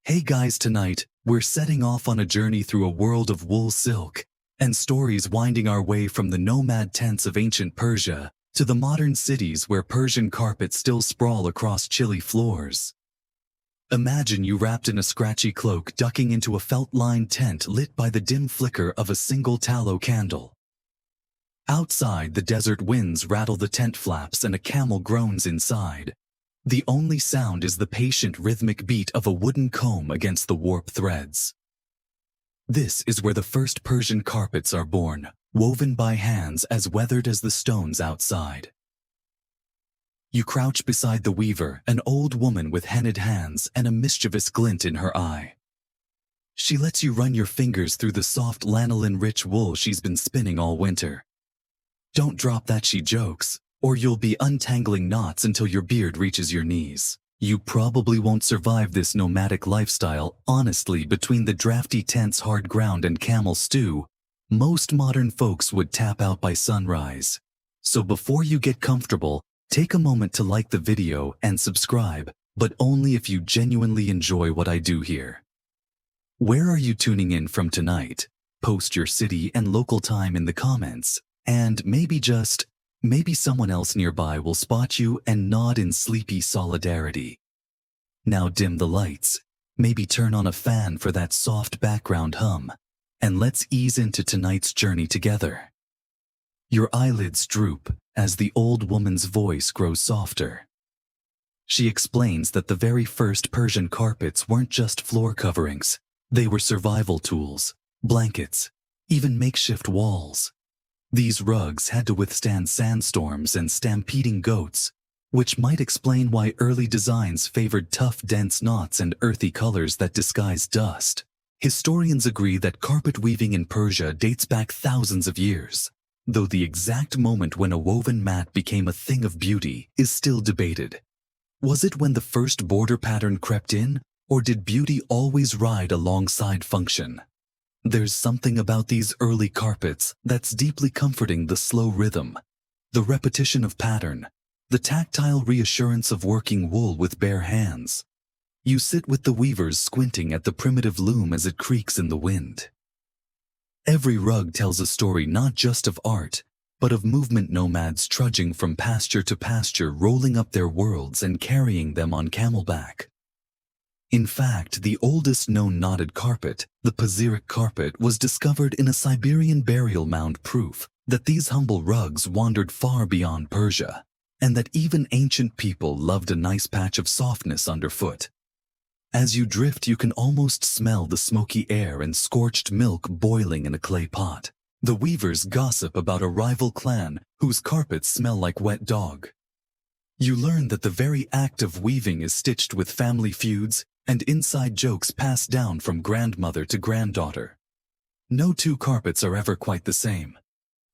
Hey guys, tonight, we're setting off on a journey through a world of wool silk and stories, winding our way from the nomad tents of ancient Persia to the modern cities where Persian carpets still sprawl across chilly floors. Imagine you wrapped in a scratchy cloak, ducking into a felt-lined tent lit by the dim flicker of a single tallow candle. Outside, the desert winds rattle the tent flaps and a camel groans inside. The only sound is the patient rhythmic beat of a wooden comb against the warp threads. This is where the first Persian carpets are born, woven by hands as weathered as the stones outside. You crouch beside the weaver, an old woman with henned hands and a mischievous glint in her eye. She lets you run your fingers through the soft lanolin-rich wool she's been spinning all winter. "Don't drop that," she jokes, "or you'll be untangling knots until your beard reaches your knees." You probably won't survive this nomadic lifestyle. Honestly, between the drafty tent's hard ground and camel stew, most modern folks would tap out by sunrise. So before you get comfortable, take a moment to like the video and subscribe, but only if you genuinely enjoy what I do here. Where are you tuning in from tonight? Post your city and local time in the comments, and maybe someone else nearby will spot you and nod in sleepy solidarity. Now dim the lights, maybe turn on a fan for that soft background hum, and let's ease into tonight's journey together. Your eyelids droop as the old woman's voice grows softer. She explains that the very first Persian carpets weren't just floor coverings. They were survival tools, blankets, even makeshift walls. These rugs had to withstand sandstorms and stampeding goats, which might explain why early designs favored tough, dense knots and earthy colors that disguise dust. Historians agree that carpet weaving in Persia dates back thousands of years, though the exact moment when a woven mat became a thing of beauty is still debated. Was it when the first border pattern crept in, or did beauty always ride alongside function? There's something about these early carpets that's deeply comforting: the slow rhythm, the repetition of pattern, the tactile reassurance of working wool with bare hands. You sit with the weavers, squinting at the primitive loom as it creaks in the wind. Every rug tells a story not just of art, but of movement nomads trudging from pasture to pasture, rolling up their worlds and carrying them on camelback. In fact, the oldest known knotted carpet, the Persian carpet, was discovered in a Siberian burial mound, proof that these humble rugs wandered far beyond Persia, and that even ancient people loved a nice patch of softness underfoot. As you drift, you can almost smell the smoky air and scorched milk boiling in a clay pot. The weavers gossip about a rival clan whose carpets smell like wet dog. You learn that the very act of weaving is stitched with family feuds and inside jokes passed down from grandmother to granddaughter. No two carpets are ever quite the same.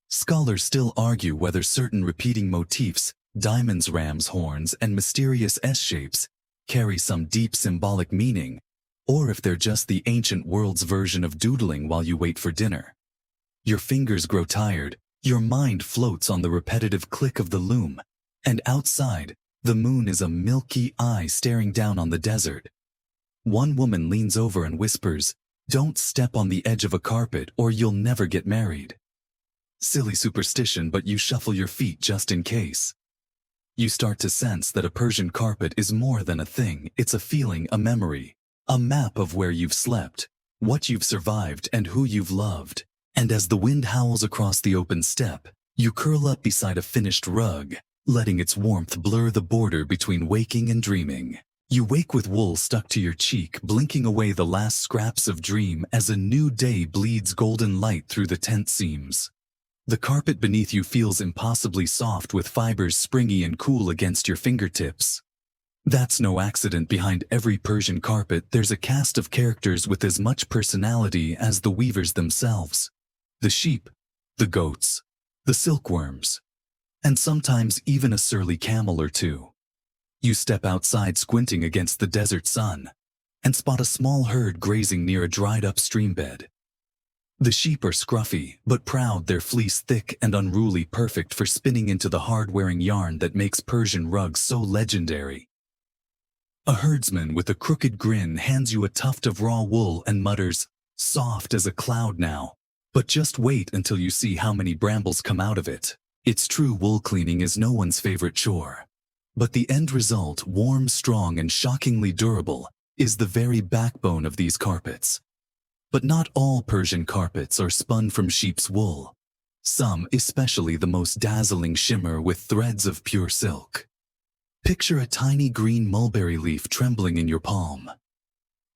Scholars still argue whether certain repeating motifs, diamonds, ram's horns, and mysterious S-shapes, carry some deep symbolic meaning, or if they're just the ancient world's version of doodling while you wait for dinner. Your fingers grow tired, your mind floats on the repetitive click of the loom, and outside, the moon is a milky eye staring down on the desert. One woman leans over and whispers, "Don't step on the edge of a carpet or you'll never get married." Silly superstition, but you shuffle your feet just in case. You start to sense that a Persian carpet is more than a thing. It's a feeling, a memory, a map of where you've slept, what you've survived, and who you've loved. And as the wind howls across the open steppe, you curl up beside a finished rug, letting its warmth blur the border between waking and dreaming. You wake with wool stuck to your cheek, blinking away the last scraps of dream as a new day bleeds golden light through the tent seams. The carpet beneath you feels impossibly soft, with fibers springy and cool against your fingertips. That's no accident. Behind every Persian carpet, there's a cast of characters with as much personality as the weavers themselves. The sheep, the goats, the silkworms, and sometimes even a surly camel or two. You step outside, squinting against the desert sun, and spot a small herd grazing near a dried-up stream bed. The sheep are scruffy but proud, their fleece thick and unruly, perfect for spinning into the hard-wearing yarn that makes Persian rugs so legendary. A herdsman with a crooked grin hands you a tuft of raw wool and mutters, "Soft as a cloud now. But just wait until you see how many brambles come out of it." It's true, wool cleaning is no one's favorite chore. But the end result, warm, strong, and shockingly durable, is the very backbone of these carpets. But not all Persian carpets are spun from sheep's wool. Some, especially the most dazzling, shimmer with threads of pure silk. Picture a tiny green mulberry leaf trembling in your palm.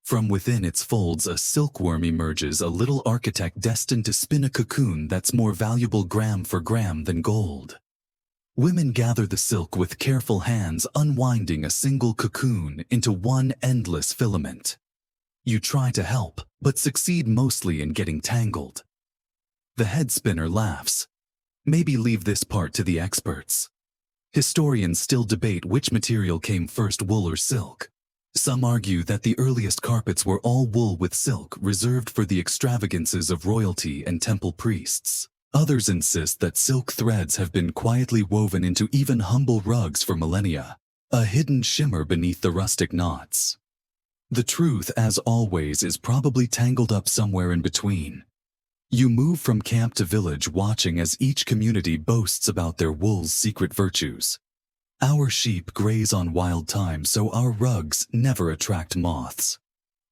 From within its folds, a silkworm emerges, a little architect destined to spin a cocoon that's more valuable gram for gram than gold. Women gather the silk with careful hands, unwinding a single cocoon into one endless filament. You try to help, but succeed mostly in getting tangled. The head spinner laughs. Maybe leave this part to the experts. Historians still debate which material came first, wool or silk. Some argue that the earliest carpets were all wool with silk, reserved for the extravagances of royalty and temple priests. Others insist that silk threads have been quietly woven into even humble rugs for millennia, a hidden shimmer beneath the rustic knots. The truth, as always, is probably tangled up somewhere in between. You move from camp to village, watching as each community boasts about their wool's secret virtues. Our sheep graze on wild thyme, so our rugs never attract moths.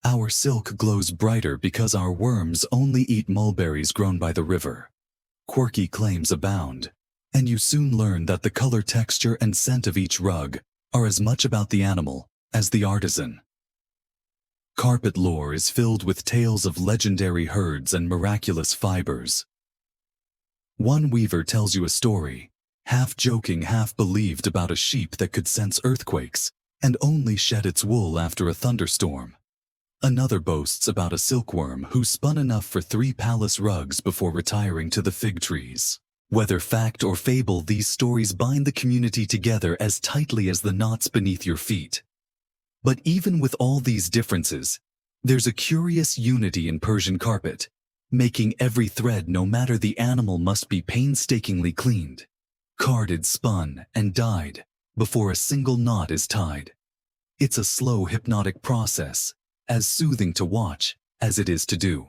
Our silk glows brighter because our worms only eat mulberries grown by the river. Quirky claims abound, and you soon learn that the color, texture, and scent of each rug are as much about the animal as the artisan. Carpet lore is filled with tales of legendary herds and miraculous fibers. One weaver tells you a story, half joking, half believed, about a sheep that could sense earthquakes and only shed its wool after a thunderstorm. Another boasts about a silkworm who spun enough for 3 palace rugs before retiring to the fig trees. Whether fact or fable, these stories bind the community together as tightly as the knots beneath your feet. But even with all these differences, there's a curious unity in Persian carpet. Making every thread, no matter the animal, must be painstakingly cleaned, carded, spun, and dyed before a single knot is tied. It's a slow, hypnotic process, as soothing to watch as it is to do.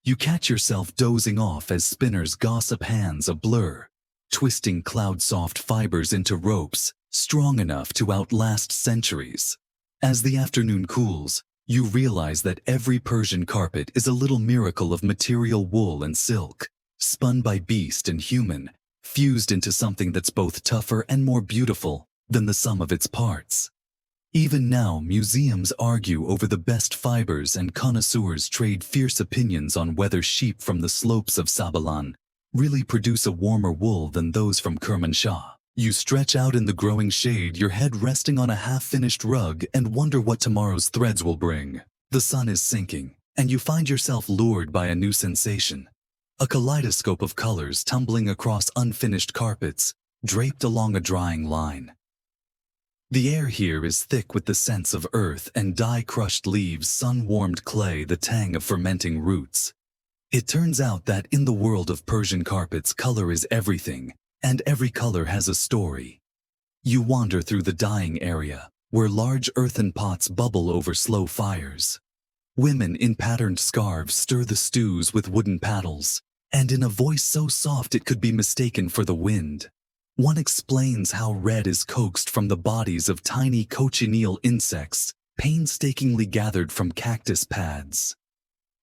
You catch yourself dozing off as spinners gossip, hands a blur, twisting cloud-soft fibers into ropes strong enough to outlast centuries. As the afternoon cools, you realize that every Persian carpet is a little miracle of material, wool and silk, spun by beast and human, fused into something that's both tougher and more beautiful than the sum of its parts. Even now, museums argue over the best fibers and connoisseurs trade fierce opinions on whether sheep from the slopes of Sabalan really produce a warmer wool than those from Kermanshah. You stretch out in the growing shade, your head resting on a half-finished rug, and wonder what tomorrow's threads will bring. The sun is sinking, and you find yourself lured by a new sensation. A kaleidoscope of colors tumbling across unfinished carpets, draped along a drying line. The air here is thick with the scents of earth and dye-crushed leaves, sun-warmed clay, the tang of fermenting roots. It turns out that in the world of Persian carpets, color is everything, and every color has a story. You wander through the dyeing area, where large earthen pots bubble over slow fires. Women in patterned scarves stir the stews with wooden paddles, and in a voice so soft it could be mistaken for the wind, one explains how red is coaxed from the bodies of tiny cochineal insects, painstakingly gathered from cactus pads.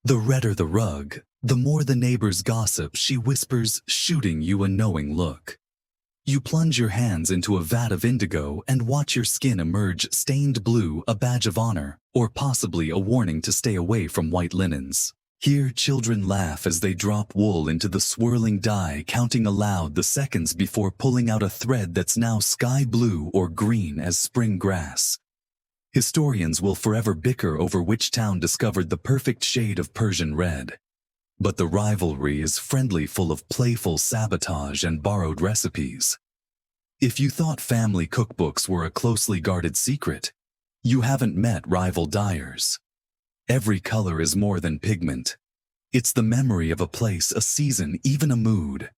The redder the rug, the more the neighbors gossip, she whispers, shooting you a knowing look. You plunge your hands into a vat of indigo and watch your skin emerge stained blue, a badge of honor, or possibly a warning to stay away from white linens. Here, children laugh as they drop wool into the swirling dye, counting aloud the seconds before pulling out a thread that's now sky blue or green as spring grass. Historians will forever bicker over which town discovered the perfect shade of Persian red. But the rivalry is friendly, full of playful sabotage and borrowed recipes. If you thought family cookbooks were a closely guarded secret, you haven't met rival dyers. Every color is more than pigment. It's the memory of a place, a season, even a mood.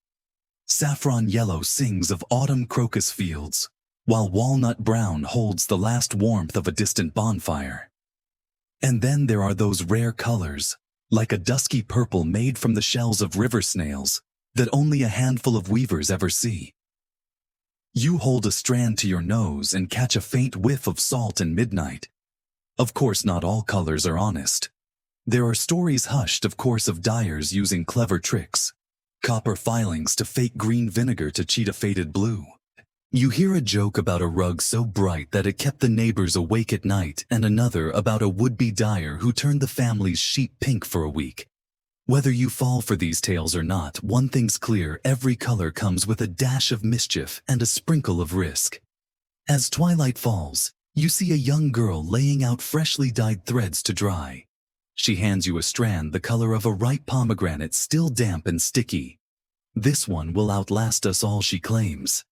Saffron yellow sings of autumn crocus fields, while walnut brown holds the last warmth of a distant bonfire. And then there are those rare colors, like a dusky purple made from the shells of river snails, that only a handful of weavers ever see. You hold a strand to your nose and catch a faint whiff of salt and midnight. Of course, not all colors are honest. There are stories hushed, of course, of dyers using clever tricks, copper filings to fake green vinegar to cheat a faded blue. You hear a joke about a rug so bright that it kept the neighbors awake at night, and another about a would-be dyer who turned the family's sheet pink for a week. Whether you fall for these tales or not, one thing's clear: every color comes with a dash of mischief and a sprinkle of risk. As twilight falls, you see a young girl laying out freshly dyed threads to dry. She hands you a strand the color of a ripe pomegranate, still damp and sticky. "This one will outlast us all," she claims.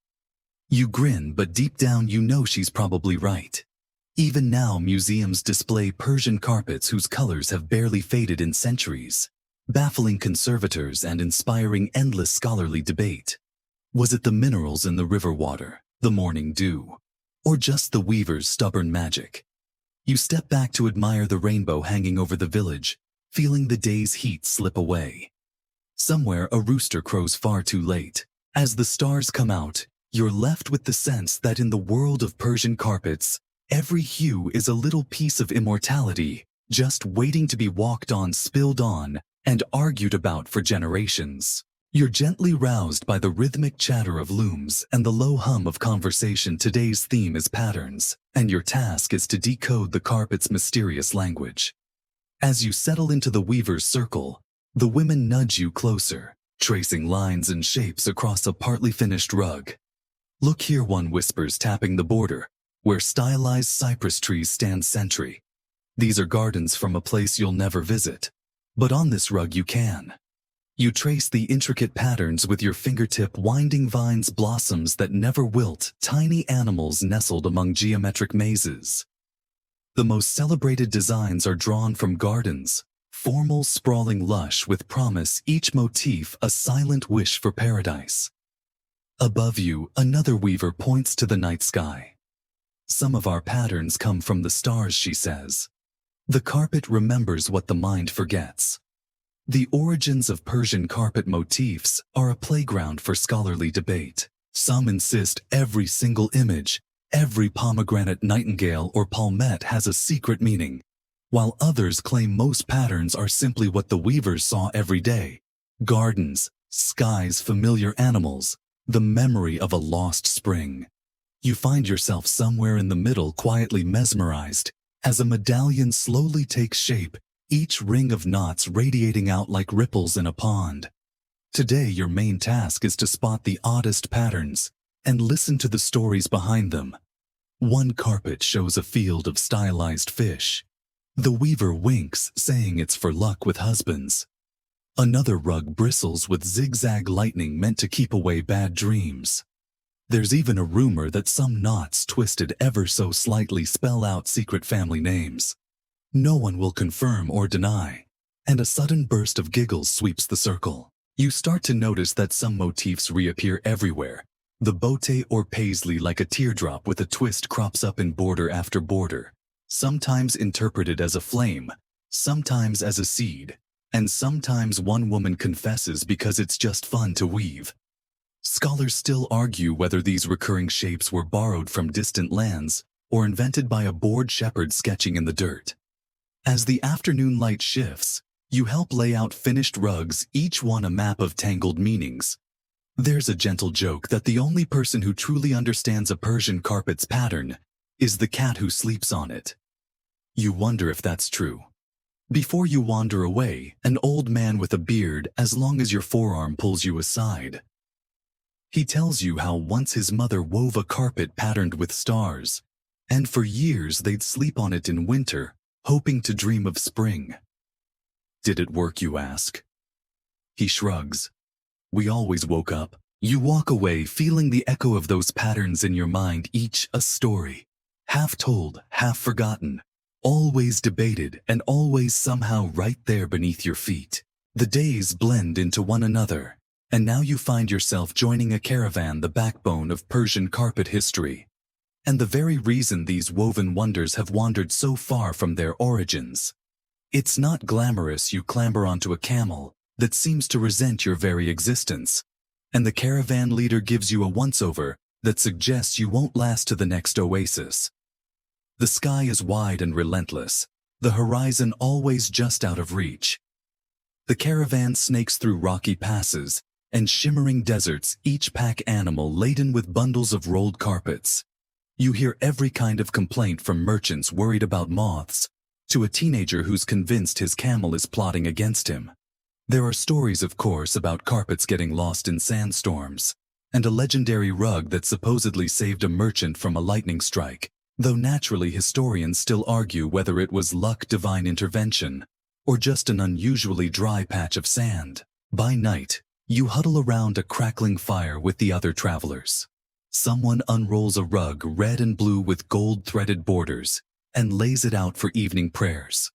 You grin, but deep down you know she's probably right. Even now, museums display Persian carpets whose colors have barely faded in centuries, baffling conservators and inspiring endless scholarly debate. Was it the minerals in the river water, the morning dew, or just the weaver's stubborn magic? You step back to admire the rainbow hanging over the village, feeling the day's heat slip away. Somewhere a rooster crows far too late. As the stars come out, you're left with the sense that in the world of Persian carpets, every hue is a little piece of immortality, just waiting to be walked on, spilled on, and argued about for generations. You're gently roused by the rhythmic chatter of looms and the low hum of conversation. Today's theme is patterns, and your task is to decode the carpet's mysterious language. As you settle into the weaver's circle, the women nudge you closer, tracing lines and shapes across a partly finished rug. "Look here," one whispers, tapping the border, where stylized cypress trees stand sentry. "These are gardens from a place you'll never visit. But on this rug you can." You trace the intricate patterns with your fingertip: winding vines, blossoms that never wilt, tiny animals nestled among geometric mazes. The most celebrated designs are drawn from gardens, formal, sprawling, lush with promise, each motif a silent wish for paradise. Above you, another weaver points to the night sky. "Some of our patterns come from the stars," she says. The carpet remembers what the mind forgets. The origins of Persian carpet motifs are a playground for scholarly debate. Some insist every single image, every pomegranate, nightingale, or palmette has a secret meaning, while others claim most patterns are simply what the weavers saw every day: gardens, skies, familiar animals, the memory of a lost spring. You find yourself somewhere in the middle, quietly mesmerized, as a medallion slowly takes shape, each ring of knots radiating out like ripples in a pond. Today, your main task is to spot the oddest patterns and listen to the stories behind them. One carpet shows a field of stylized fish. The weaver winks, saying it's for luck with husbands. Another rug bristles with zigzag lightning meant to keep away bad dreams. There's even a rumor that some knots, twisted ever so slightly, spell out secret family names. No one will confirm or deny, and a sudden burst of giggles sweeps the circle. You start to notice that some motifs reappear everywhere. The botte or paisley, like a teardrop with a twist, crops up in border after border, sometimes interpreted as a flame, sometimes as a seed, and sometimes one woman confesses because it's just fun to weave. Scholars still argue whether these recurring shapes were borrowed from distant lands or invented by a bored shepherd sketching in the dirt. As the afternoon light shifts, you help lay out finished rugs, each one a map of tangled meanings. There's a gentle joke that the only person who truly understands a Persian carpet's pattern is the cat who sleeps on it. You wonder if that's true. Before you wander away, an old man with a beard as long as your forearm pulls you aside. He tells you how once his mother wove a carpet patterned with stars, and for years they'd sleep on it in winter, hoping to dream of spring. Did it work, you ask? He shrugs. We always woke up. You walk away feeling the echo of those patterns in your mind, each a story, half told, half forgotten, always debated, and always somehow right there beneath your feet. The days blend into one another, and now you find yourself joining a caravan, the backbone of Persian carpet history. and the very reason these woven wonders have wandered so far from their origins. It's not glamorous. You clamber onto a camel that seems to resent your very existence, and the caravan leader gives you a once-over that suggests you won't last to the next oasis. The sky is wide and relentless, the horizon always just out of reach. The caravan snakes through rocky passes and shimmering deserts, each pack animal laden with bundles of rolled carpets. You hear every kind of complaint, from merchants worried about moths to a teenager who's convinced his camel is plotting against him. There are stories, of course, about carpets getting lost in sandstorms, and a legendary rug that supposedly saved a merchant from a lightning strike, though naturally historians still argue whether it was luck, divine intervention, or just an unusually dry patch of sand. By night, you huddle around a crackling fire with the other travelers. Someone unrolls a rug red and blue with gold-threaded borders and lays it out for evening prayers.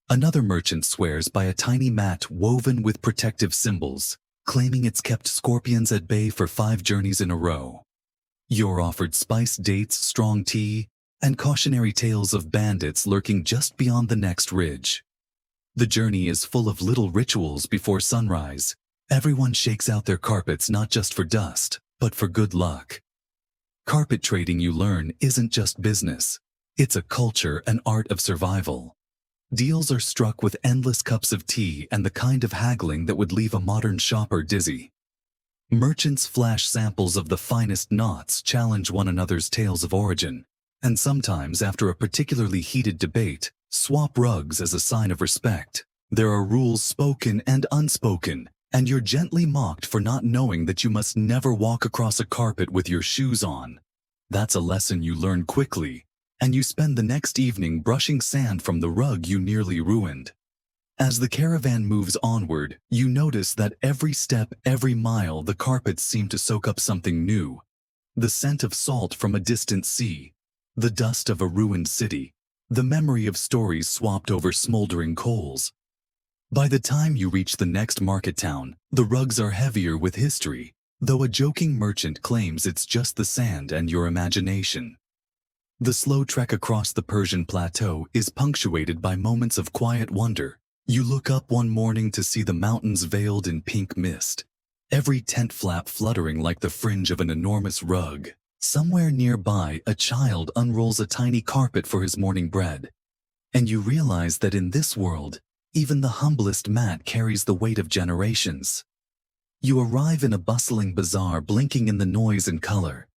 Another merchant swears by a tiny mat woven with protective symbols, claiming it's kept scorpions at bay for 5 journeys in a row. You're offered spiced dates, strong tea, and cautionary tales of bandits lurking just beyond the next ridge. The journey is full of little rituals before sunrise. Everyone shakes out their carpets not just for dust, but for good luck. Carpet trading, you learn, isn't just business. It's a culture, an art of survival. Deals are struck with endless cups of tea and the kind of haggling that would leave a modern shopper dizzy. Merchants flash samples of the finest knots, challenge one another's tales of origin, and sometimes, after a particularly heated debate, swap rugs as a sign of respect. There are rules spoken and unspoken, and you're gently mocked for not knowing that you must never walk across a carpet with your shoes on. That's a lesson you learn quickly, and you spend the next evening brushing sand from the rug you nearly ruined. As the caravan moves onward, you notice that every step, every mile, the carpets seem to soak up something new. The scent of salt from a distant sea, the dust of a ruined city, the memory of stories swapped over smoldering coals. By the time you reach the next market town, the rugs are heavier with history, though a joking merchant claims it's just the sand and your imagination. The slow trek across the Persian plateau is punctuated by moments of quiet wonder. You look up one morning to see the mountains veiled in pink mist, every tent flap fluttering like the fringe of an enormous rug. Somewhere nearby, a child unrolls a tiny carpet for his morning bread. And you realize that in this world, even the humblest mat carries the weight of generations. You arrive in a bustling bazaar, blinking in the noise and color.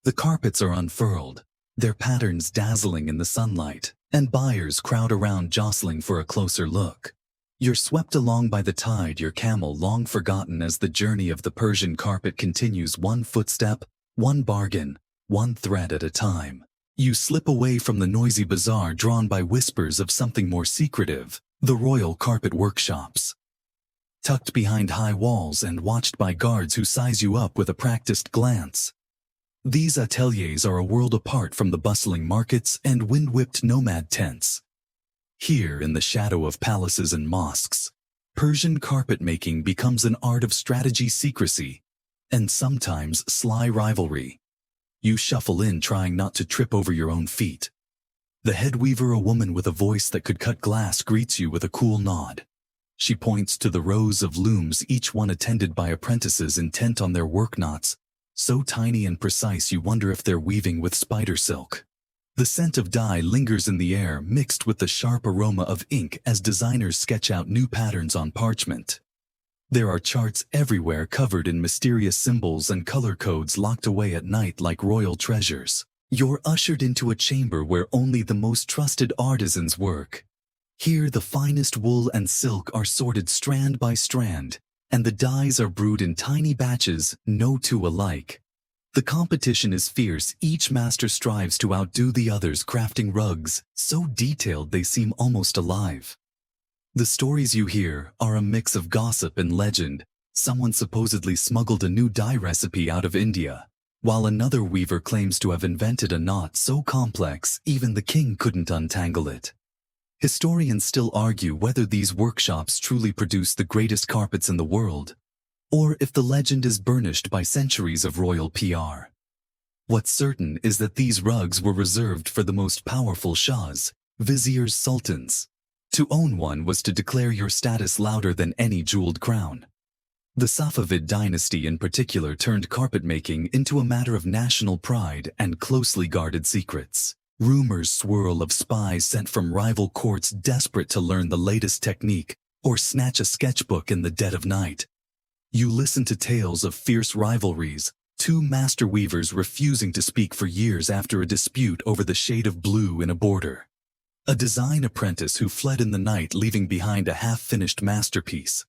The carpets are unfurled, their patterns dazzling in the sunlight, and buyers crowd around, jostling for a closer look. You're swept along by the tide, your camel long forgotten, as the journey of the Persian carpet continues, one footstep, one bargain, one thread at a time. You slip away from the noisy bazaar, drawn by whispers of something more secretive, the royal carpet workshops. Tucked behind high walls and watched by guards who size you up with a practiced glance. These ateliers are a world apart from the bustling markets and wind-whipped nomad tents. Here, in the shadow of palaces and mosques, Persian carpet making becomes an art of strategy, secrecy, and sometimes sly rivalry. You shuffle in, trying not to trip over your own feet. The head weaver, a woman with a voice that could cut glass, greets you with a cool nod. She points to the rows of looms, each one attended by apprentices intent on their work knots, so tiny and precise you wonder if they're weaving with spider silk. The scent of dye lingers in the air, mixed with the sharp aroma of ink as designers sketch out new patterns on parchment. There are charts everywhere covered in mysterious symbols and color codes, locked away at night like royal treasures. You're ushered into a chamber where only the most trusted artisans work. Here, the finest wool and silk are sorted strand by strand, and the dyes are brewed in tiny batches, no two alike. The competition is fierce. Each master strives to outdo the others, crafting rugs so detailed they seem almost alive. The stories you hear are a mix of gossip and legend. Someone supposedly smuggled a new dye recipe out of India, while another weaver claims to have invented a knot so complex even the king couldn't untangle it. Historians still argue whether these workshops truly produce the greatest carpets in the world, or if the legend is burnished by centuries of royal PR. What's certain is that these rugs were reserved for the most powerful shahs, viziers, sultans. To own one was to declare your status louder than any jeweled crown. The Safavid dynasty in particular turned carpet making into a matter of national pride and closely guarded secrets. Rumors swirl of spies sent from rival courts desperate to learn the latest technique or snatch a sketchbook in the dead of night. You listen to tales of fierce rivalries, two master weavers refusing to speak for years after a dispute over the shade of blue in a border. A design apprentice who fled in the night leaving behind a half-finished masterpiece.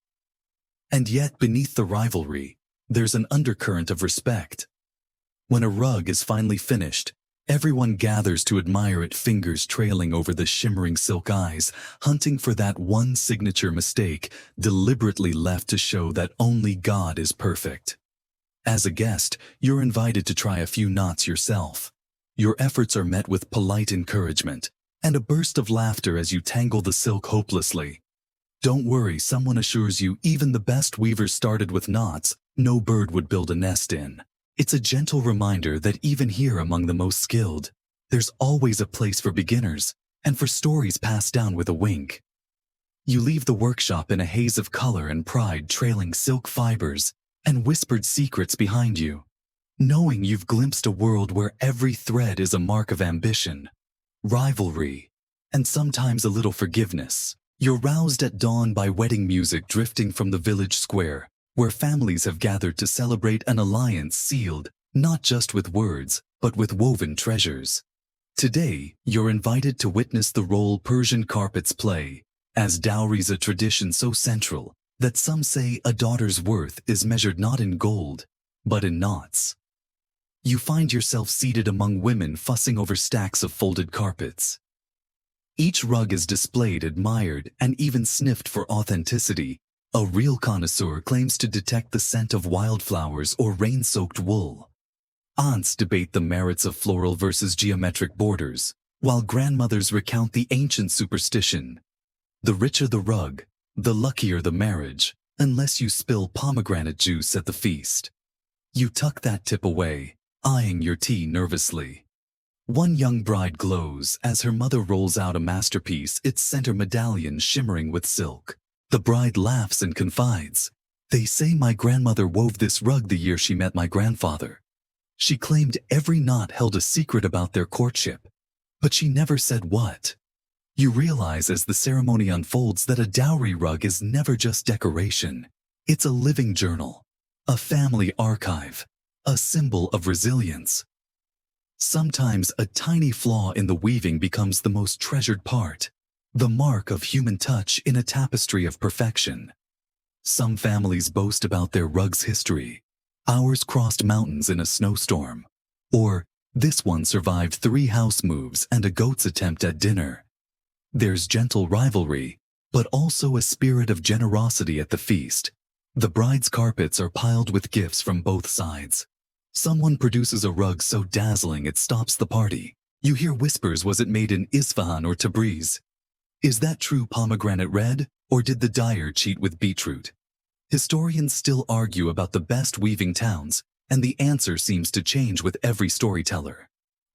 And yet beneath the rivalry, there's an undercurrent of respect. When a rug is finally finished, everyone gathers to admire it, fingers trailing over the shimmering silk eyes, hunting for that one signature mistake deliberately left to show that only God is perfect. As a guest, you're invited to try a few knots yourself. Your efforts are met with polite encouragement and a burst of laughter as you tangle the silk hopelessly. Don't worry, someone assures you even the best weavers started with knots no bird would build a nest in. It's a gentle reminder that even here among the most skilled, there's always a place for beginners and for stories passed down with a wink. You leave the workshop in a haze of color and pride, trailing silk fibers and whispered secrets behind you, knowing you've glimpsed a world where every thread is a mark of ambition, rivalry, and sometimes a little forgiveness. You're roused at dawn by wedding music drifting from the village square, where families have gathered to celebrate an alliance sealed, not just with words, but with woven treasures. Today, you're invited to witness the role Persian carpets play, as dowry's a tradition so central that some say a daughter's worth is measured not in gold, but in knots. You find yourself seated among women fussing over stacks of folded carpets. Each rug is displayed, admired, and even sniffed for authenticity. A real connoisseur claims to detect the scent of wildflowers or rain-soaked wool. Aunts debate the merits of floral versus geometric borders, while grandmothers recount the ancient superstition. The richer the rug, the luckier the marriage, unless you spill pomegranate juice at the feast. You tuck that tip away, eyeing your tea nervously. One young bride glows as her mother rolls out a masterpiece, its center medallion shimmering with silk. The bride laughs and confides, "They say my grandmother wove this rug the year she met my grandfather. She claimed every knot held a secret about their courtship, but she never said what." You realize as the ceremony unfolds that a dowry rug is never just decoration. It's a living journal, a family archive, a symbol of resilience. Sometimes a tiny flaw in the weaving becomes the most treasured part, the mark of human touch in a tapestry of perfection. Some families boast about their rug's history. Ours crossed mountains in a snowstorm. Or, this one survived 3 house moves and a goat's attempt at dinner. There's gentle rivalry, but also a spirit of generosity at the feast. The bride's carpets are piled with gifts from both sides. Someone produces a rug so dazzling it stops the party. You hear whispers, was it made in Isfahan or Tabriz? Is that true pomegranate red, or did the dyer cheat with beetroot? Historians still argue about the best weaving towns, and the answer seems to change with every storyteller.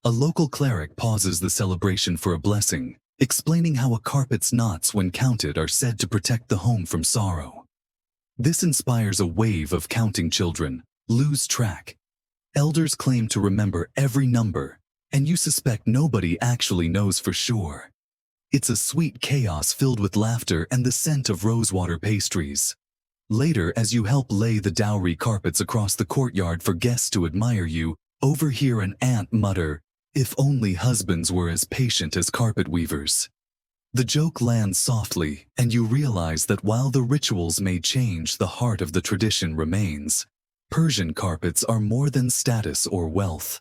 A local cleric pauses the celebration for a blessing, explaining how a carpet's knots when counted are said to protect the home from sorrow. This inspires a wave of counting. Children lose track. Elders claim to remember every number, and you suspect nobody actually knows for sure. It's a sweet chaos filled with laughter and the scent of rosewater pastries. Later, as you help lay the dowry carpets across the courtyard for guests to admire, you overhear an aunt mutter, "If only husbands were as patient as carpet weavers." The joke lands softly, and you realize that while the rituals may change, the heart of the tradition remains. Persian carpets are more than status or wealth.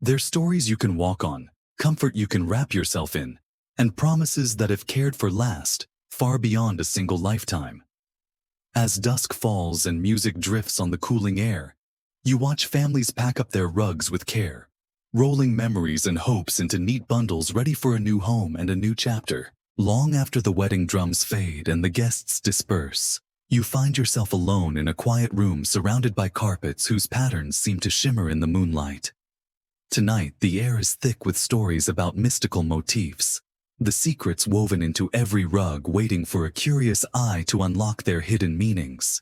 They're stories you can walk on, comfort you can wrap yourself in, and promises that if cared for last, far beyond a single lifetime. As dusk falls and music drifts on the cooling air, you watch families pack up their rugs with care, rolling memories and hopes into neat bundles ready for a new home and a new chapter. Long after the wedding drums fade and the guests disperse, you find yourself alone in a quiet room surrounded by carpets whose patterns seem to shimmer in the moonlight. Tonight, the air is thick with stories about mystical motifs, the secrets woven into every rug waiting for a curious eye to unlock their hidden meanings.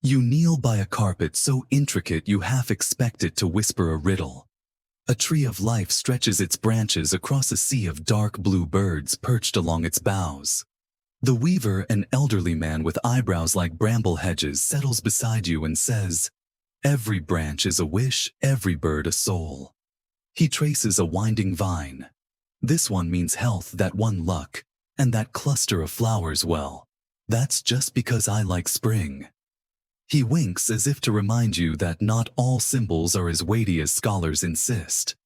You kneel by a carpet so intricate you half expect it to whisper a riddle. A tree of life stretches its branches across a sea of dark blue birds perched along its boughs. The weaver, an elderly man with eyebrows like bramble hedges, settles beside you and says, "Every branch is a wish, every bird a soul." He traces a winding vine. "This one means health, that one luck, and that cluster of flowers, well, that's just because I like spring." He winks as if to remind you that not all symbols are as weighty as scholars insist.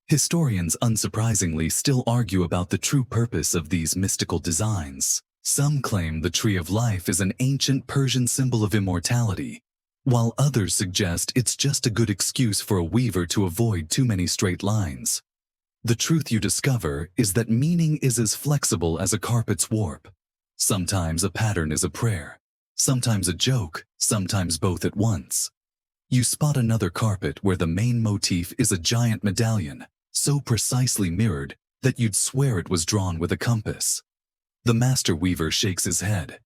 Historians, unsurprisingly, still argue about the true purpose of these mystical designs. Some claim the Tree of Life is an ancient Persian symbol of immortality, while others suggest it's just a good excuse for a weaver to avoid too many straight lines. The truth you discover is that meaning is as flexible as a carpet's warp. Sometimes a pattern is a prayer, sometimes a joke, sometimes both at once. You spot another carpet where the main motif is a giant medallion, so precisely mirrored that you'd swear it was drawn with a compass. The master weaver shakes his head.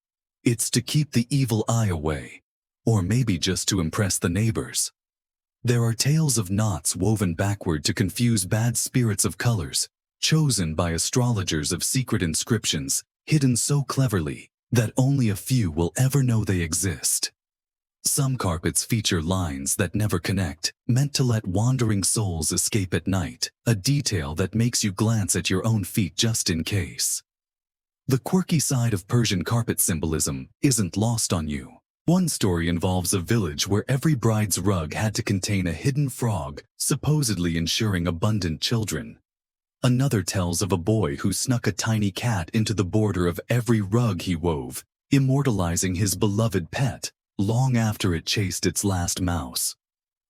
It's to keep the evil eye away, or maybe just to impress the neighbors. There are tales of knots woven backward to confuse bad spirits of colors, chosen by astrologers of secret inscriptions, hidden so cleverly that only a few will ever know they exist. Some carpets feature lines that never connect, meant to let wandering souls escape at night, a detail that makes you glance at your own feet just in case. The quirky side of Persian carpet symbolism isn't lost on you. One story involves a village where every bride's rug had to contain a hidden frog, supposedly ensuring abundant children. Another tells of a boy who snuck a tiny cat into the border of every rug he wove, immortalizing his beloved pet long after it chased its last mouse.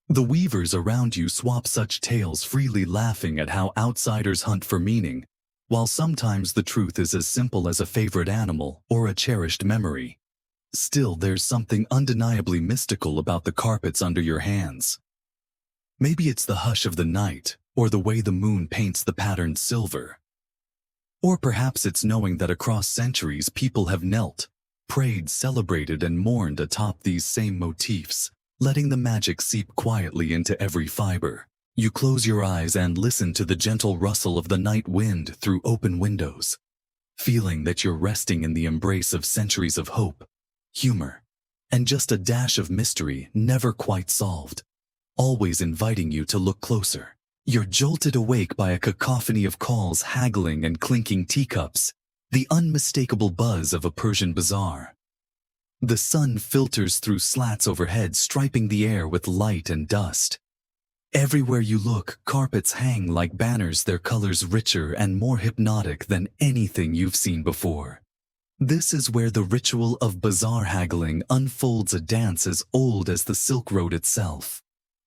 The weavers around you swap such tales freely, laughing at how outsiders hunt for meaning, while sometimes the truth is as simple as a favorite animal or a cherished memory. Still, there's something undeniably mystical about the carpets under your hands. Maybe it's the hush of the night, or the way the moon paints the patterned silver. Or perhaps it's knowing that across centuries people have knelt, prayed, celebrated, and mourned atop these same motifs, letting the magic seep quietly into every fiber. You close your eyes and listen to the gentle rustle of the night wind through open windows, feeling that you're resting in the embrace of centuries of hope, humor, and just a dash of mystery never quite solved, always inviting you to look closer. You're jolted awake by a cacophony of calls, haggling, and clinking teacups, the unmistakable buzz of a Persian bazaar. The sun filters through slats overhead, striping the air with light and dust. Everywhere you look, carpets hang like banners, their colors richer and more hypnotic than anything you've seen before. This is where the ritual of bazaar haggling unfolds, a dance as old as the Silk Road itself.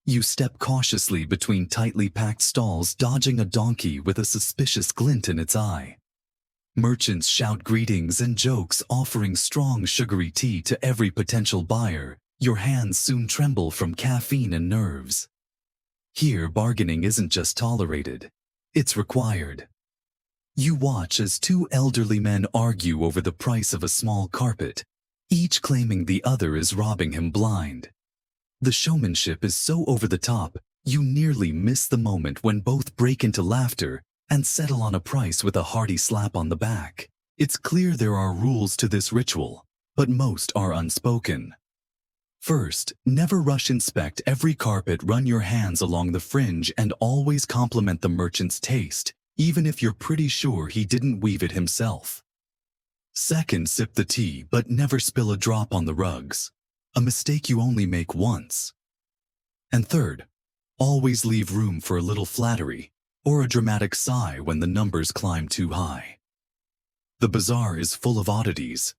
You step cautiously between tightly packed stalls, dodging a donkey with a suspicious glint in its eye. Merchants shout greetings and jokes, offering strong, sugary tea to every potential buyer. Your hands soon tremble from caffeine and nerves. Here, bargaining isn't just tolerated, it's required. You watch as two elderly men argue over the price of a small carpet, each claiming the other is robbing him blind. The showmanship is so over the top, you nearly miss the moment when both break into laughter and settle on a price with a hearty slap on the back. It's clear there are rules to this ritual, but most are unspoken. First, never rush. Inspect every carpet, run your hands along the fringe, and always compliment the merchant's taste, even if you're pretty sure he didn't weave it himself. Second, sip the tea, but never spill a drop on the rugs, a mistake you only make once. And third, always leave room for a little flattery or a dramatic sigh when the numbers climb too high. The bazaar is full of oddities.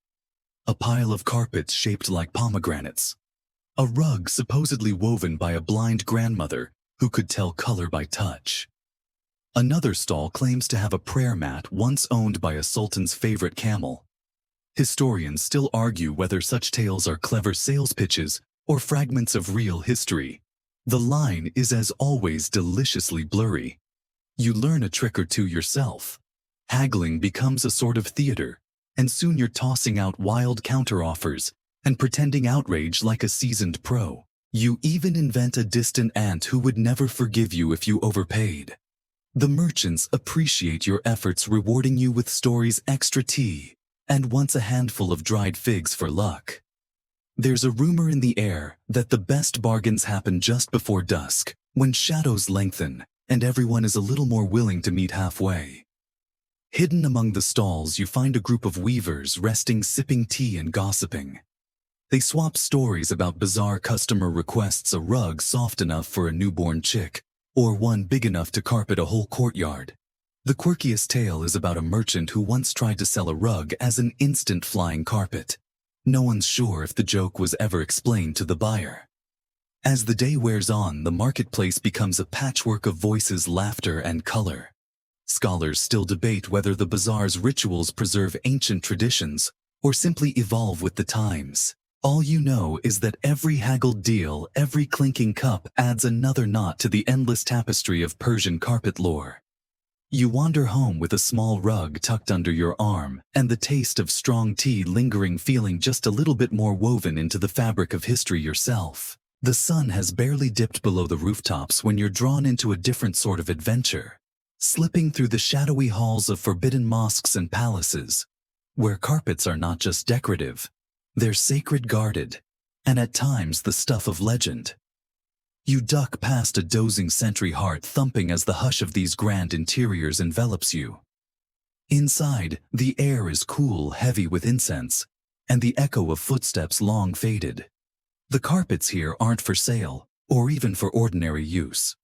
A pile of carpets shaped like pomegranates. A rug supposedly woven by a blind grandmother who could tell color by touch. Another stall claims to have a prayer mat once owned by a sultan's favorite camel. Historians still argue whether such tales are clever sales pitches or fragments of real history. The line is as always deliciously blurry. You learn a trick or two yourself. Haggling becomes a sort of theater, and soon you're tossing out wild counteroffers and pretending outrage like a seasoned pro. You even invent a distant aunt who would never forgive you if you overpaid. The merchants appreciate your efforts, rewarding you with stories, extra tea, and once a handful of dried figs for luck. There's a rumor in the air that the best bargains happen just before dusk, when shadows lengthen and everyone is a little more willing to meet halfway. Hidden among the stalls, you find a group of weavers resting, sipping tea and gossiping. They swap stories about bizarre customer requests, a rug soft enough for a newborn chick, or one big enough to carpet a whole courtyard. The quirkiest tale is about a merchant who once tried to sell a rug as an instant flying carpet. No one's sure if the joke was ever explained to the buyer. As the day wears on, the marketplace becomes a patchwork of voices, laughter, and color. Scholars still debate whether the bazaar's rituals preserve ancient traditions or simply evolve with the times. All you know is that every haggled deal, every clinking cup adds another knot to the endless tapestry of Persian carpet lore. You wander home with a small rug tucked under your arm and the taste of strong tea lingering, feeling just a little bit more woven into the fabric of history yourself. The sun has barely dipped below the rooftops when you're drawn into a different sort of adventure, slipping through the shadowy halls of forbidden mosques and palaces, where carpets are not just decorative, they're sacred, guarded, and at times the stuff of legend. You duck past a dozing sentry, heart thumping as the hush of these grand interiors envelops you. Inside, the air is cool, heavy with incense, and the echo of footsteps long faded. The carpets here aren't for sale, or even for ordinary use.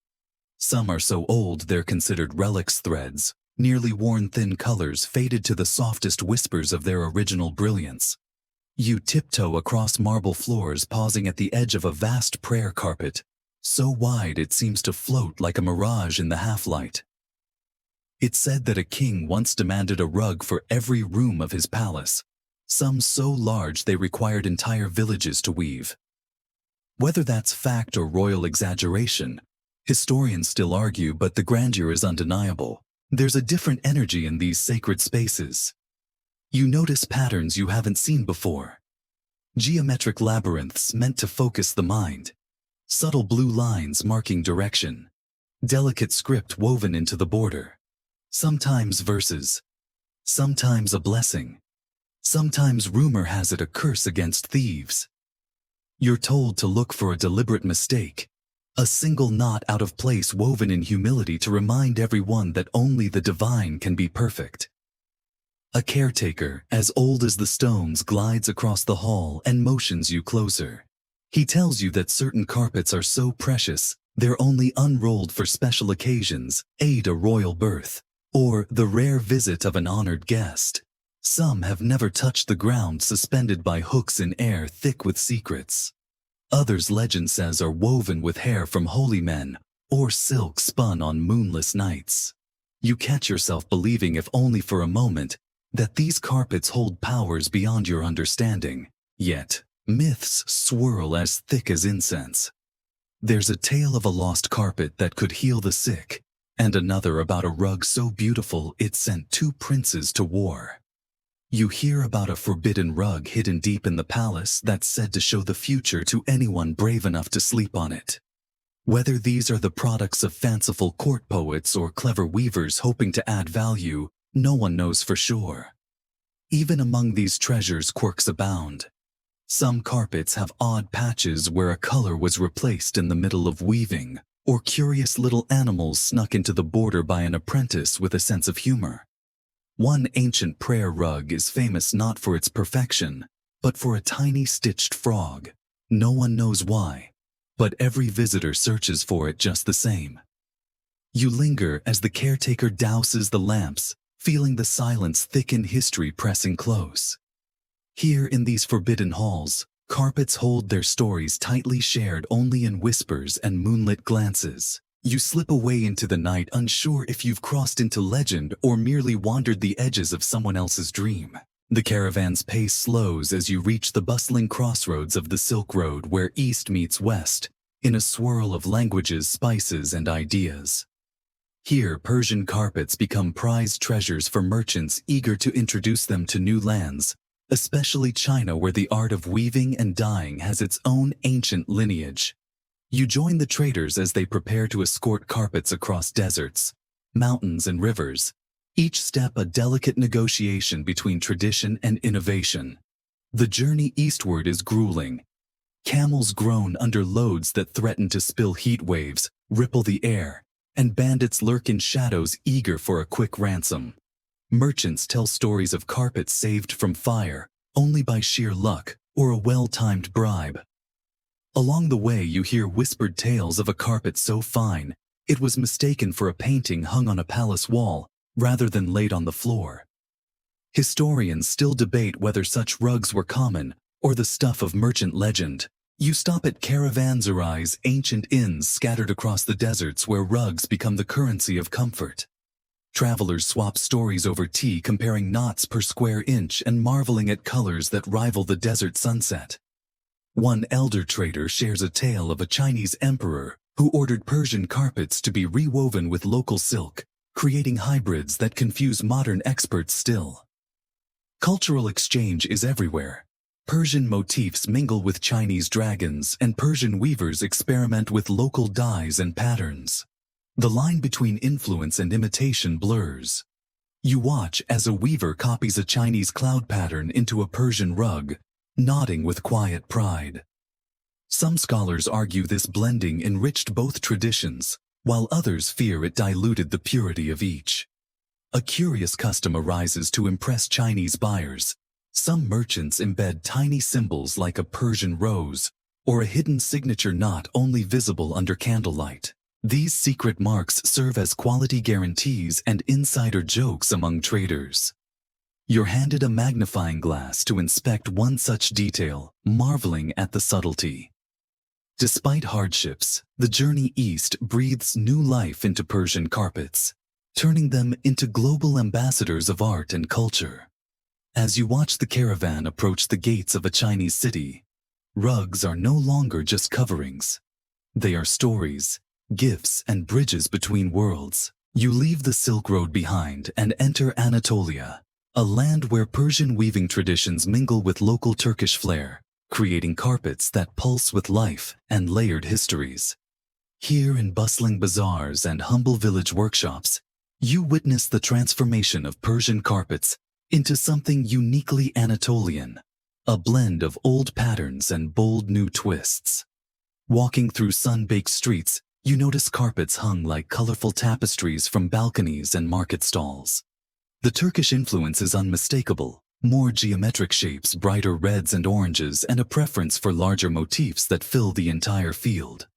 Some are so old they're considered relics, threads, nearly worn, thin colors faded to the softest whispers of their original brilliance. You tiptoe across marble floors, pausing at the edge of a vast prayer carpet, so wide it seems to float like a mirage in the half-light. It's said that a king once demanded a rug for every room of his palace, some so large they required entire villages to weave. Whether that's fact or royal exaggeration, historians still argue, but the grandeur is undeniable. There's a different energy in these sacred spaces. You notice patterns you haven't seen before. Geometric labyrinths meant to focus the mind. Subtle blue lines marking direction. Delicate script woven into the border. Sometimes verses. Sometimes a blessing. Sometimes, rumor has it, a curse against thieves. You're told to look for a deliberate mistake. A single knot out of place, woven in humility to remind everyone that only the divine can be perfect. A caretaker, as old as the stones, glides across the hall and motions you closer. He tells you that certain carpets are so precious, they're only unrolled for special occasions, aid a royal birth, or the rare visit of an honored guest. Some have never touched the ground, suspended by hooks in air thick with secrets. Others, legend says, are woven with hair from holy men, or silk spun on moonless nights. You catch yourself believing, if only for a moment, that these carpets hold powers beyond your understanding. Yet, myths swirl as thick as incense. There's a tale of a lost carpet that could heal the sick, and another about a rug so beautiful it sent 2 princes to war. You hear about a forbidden rug hidden deep in the palace that's said to show the future to anyone brave enough to sleep on it. Whether these are the products of fanciful court poets or clever weavers hoping to add value, no one knows for sure. Even among these treasures, quirks abound. Some carpets have odd patches where a color was replaced in the middle of weaving, or curious little animals snuck into the border by an apprentice with a sense of humor. One ancient prayer rug is famous not for its perfection, but for a tiny stitched frog. No one knows why, but every visitor searches for it just the same. You linger as the caretaker douses the lamps, feeling the silence thicken, history pressing close. Here in these forbidden halls, carpets hold their stories tightly shared only in whispers and moonlit glances. You slip away into the night, unsure if you've crossed into legend or merely wandered the edges of someone else's dream. The caravan's pace slows as you reach the bustling crossroads of the Silk Road, where east meets west, in a swirl of languages, spices, and ideas. Here, Persian carpets become prized treasures for merchants eager to introduce them to new lands, especially China, where the art of weaving and dyeing has its own ancient lineage. You join the traders as they prepare to escort carpets across deserts, mountains, and rivers, each step a delicate negotiation between tradition and innovation. The journey eastward is grueling. Camels groan under loads that threaten to spill heat waves, ripple the air, and bandits lurk in shadows eager for a quick ransom. Merchants tell stories of carpets saved from fire only by sheer luck or a well-timed bribe. Along the way, you hear whispered tales of a carpet so fine it was mistaken for a painting hung on a palace wall rather than laid on the floor. Historians still debate whether such rugs were common or the stuff of merchant legend. You stop at caravanserais, ancient inns scattered across the deserts where rugs become the currency of comfort. Travelers swap stories over tea, comparing knots per square inch and marveling at colors that rival the desert sunset. One elder trader shares a tale of a Chinese emperor who ordered Persian carpets to be rewoven with local silk, creating hybrids that confuse modern experts still. Cultural exchange is everywhere. Persian motifs mingle with Chinese dragons, and Persian weavers experiment with local dyes and patterns. The line between influence and imitation blurs. You watch as a weaver copies a Chinese cloud pattern into a Persian rug, nodding with quiet pride. Some scholars argue this blending enriched both traditions, while others fear it diluted the purity of each. A curious custom arises to impress Chinese buyers. Some merchants embed tiny symbols like a Persian rose or a hidden signature knot only visible under candlelight. These secret marks serve as quality guarantees and insider jokes among traders. You're handed a magnifying glass to inspect one such detail, marveling at the subtlety. Despite hardships, the journey east breathes new life into Persian carpets, turning them into global ambassadors of art and culture. As you watch the caravan approach the gates of a Chinese city, rugs are no longer just coverings. They are stories, gifts, and bridges between worlds. You leave the Silk Road behind and enter Anatolia, a land where Persian weaving traditions mingle with local Turkish flair, creating carpets that pulse with life and layered histories. Here in bustling bazaars and humble village workshops, you witness the transformation of Persian carpets into something uniquely Anatolian, a blend of old patterns and bold new twists. Walking through sun-baked streets, you notice carpets hung like colorful tapestries from balconies and market stalls. The Turkish influence is unmistakable, more geometric shapes, brighter reds and oranges, and a preference for larger motifs that fill the entire field.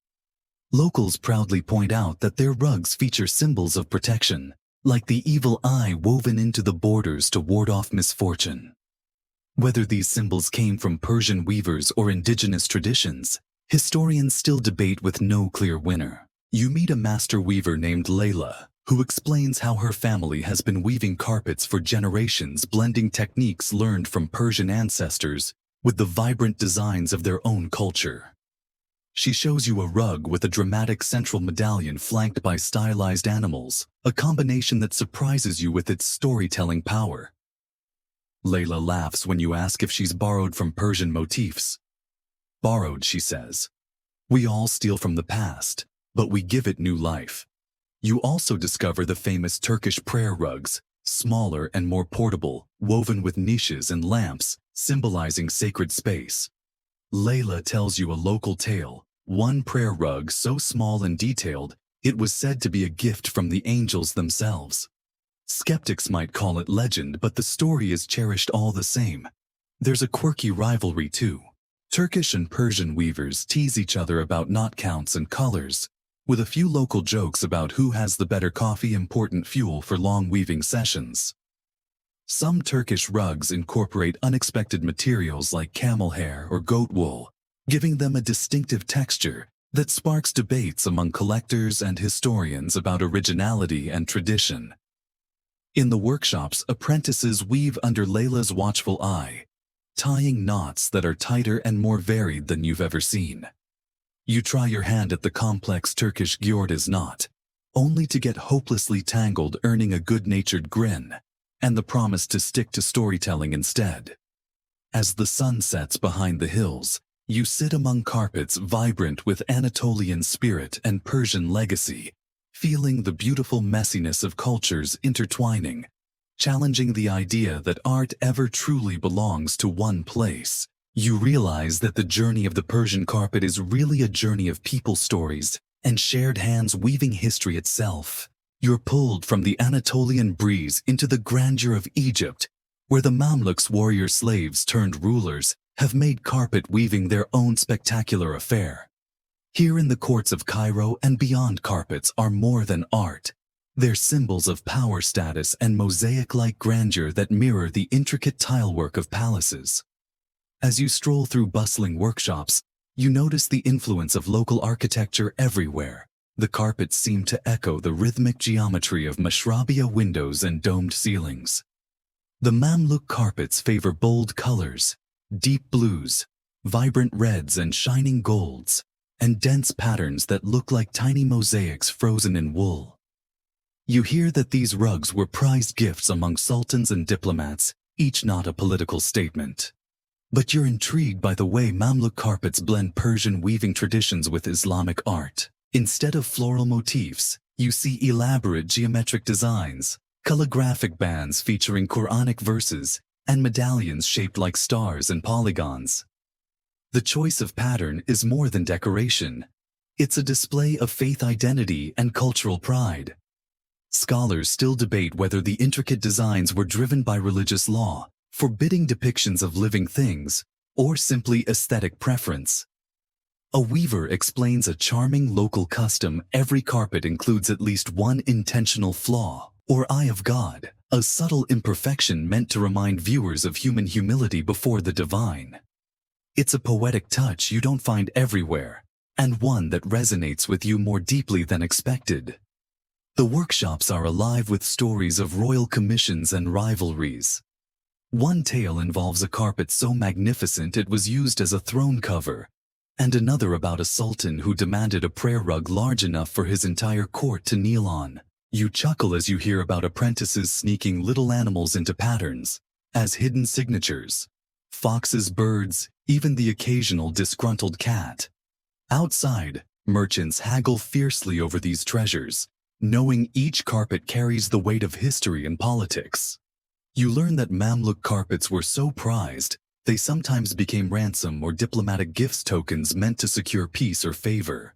Locals proudly point out that their rugs feature symbols of protection, like the evil eye woven into the borders to ward off misfortune. Whether these symbols came from Persian weavers or indigenous traditions, historians still debate with no clear winner. You meet a master weaver named Layla, who explains how her family has been weaving carpets for generations, blending techniques learned from Persian ancestors with the vibrant designs of their own culture. She shows you a rug with a dramatic central medallion flanked by stylized animals, a combination that surprises you with its storytelling power. Layla laughs when you ask if she's borrowed from Persian motifs. Borrowed, she says. We all steal from the past, but we give it new life. You also discover the famous Turkish prayer rugs, smaller and more portable, woven with niches and lamps, symbolizing sacred space. Layla tells you a local tale, one prayer rug so small and detailed, it was said to be a gift from the angels themselves. Skeptics might call it legend, but the story is cherished all the same. There's a quirky rivalry too. Turkish and Persian weavers tease each other about knot counts and colors, with a few local jokes about who has the better coffee, important fuel for long weaving sessions. Some Turkish rugs incorporate unexpected materials like camel hair or goat wool, giving them a distinctive texture that sparks debates among collectors and historians about originality and tradition. In the workshops, apprentices weave under Layla's watchful eye, tying knots that are tighter and more varied than you've ever seen. You try your hand at the complex Turkish györdes knot, only to get hopelessly tangled, earning a good-natured grin and the promise to stick to storytelling instead. As the sun sets behind the hills, you sit among carpets vibrant with Anatolian spirit and Persian legacy, feeling the beautiful messiness of cultures intertwining, challenging the idea that art ever truly belongs to one place. You realize that the journey of the Persian carpet is really a journey of people stories and shared hands weaving history itself. You're pulled from the Anatolian breeze into the grandeur of Egypt, where the Mamluks, warrior slaves turned rulers, have made carpet weaving their own spectacular affair. Here in the courts of Cairo and beyond, carpets are more than art. They're symbols of power, status, and mosaic-like grandeur that mirror the intricate tilework of palaces. As you stroll through bustling workshops, you notice the influence of local architecture everywhere. The carpets seem to echo the rhythmic geometry of mashrabia windows and domed ceilings. The Mamluk carpets favor bold colors, deep blues, vibrant reds and shining golds, and dense patterns that look like tiny mosaics frozen in wool. You hear that these rugs were prized gifts among sultans and diplomats, each not a political statement. But you're intrigued by the way Mamluk carpets blend Persian weaving traditions with Islamic art. Instead of floral motifs, you see elaborate geometric designs, calligraphic bands featuring Quranic verses, and medallions shaped like stars and polygons. The choice of pattern is more than decoration. It's a display of faith, identity, and cultural pride. Scholars still debate whether the intricate designs were driven by religious law, forbidding depictions of living things, or simply aesthetic preference. A weaver explains a charming local custom: every carpet includes at least one intentional flaw, or eye of God, a subtle imperfection meant to remind viewers of human humility before the divine. It's a poetic touch you don't find everywhere, and one that resonates with you more deeply than expected. The workshops are alive with stories of royal commissions and rivalries. One tale involves a carpet so magnificent it was used as a throne cover, and another about a sultan who demanded a prayer rug large enough for his entire court to kneel on. You chuckle as you hear about apprentices sneaking little animals into patterns as hidden signatures: foxes, birds, even the occasional disgruntled cat. Outside, merchants haggle fiercely over these treasures, knowing each carpet carries the weight of history and politics. You learn that Mamluk carpets were so prized, they sometimes became ransom or diplomatic gifts, tokens meant to secure peace or favor.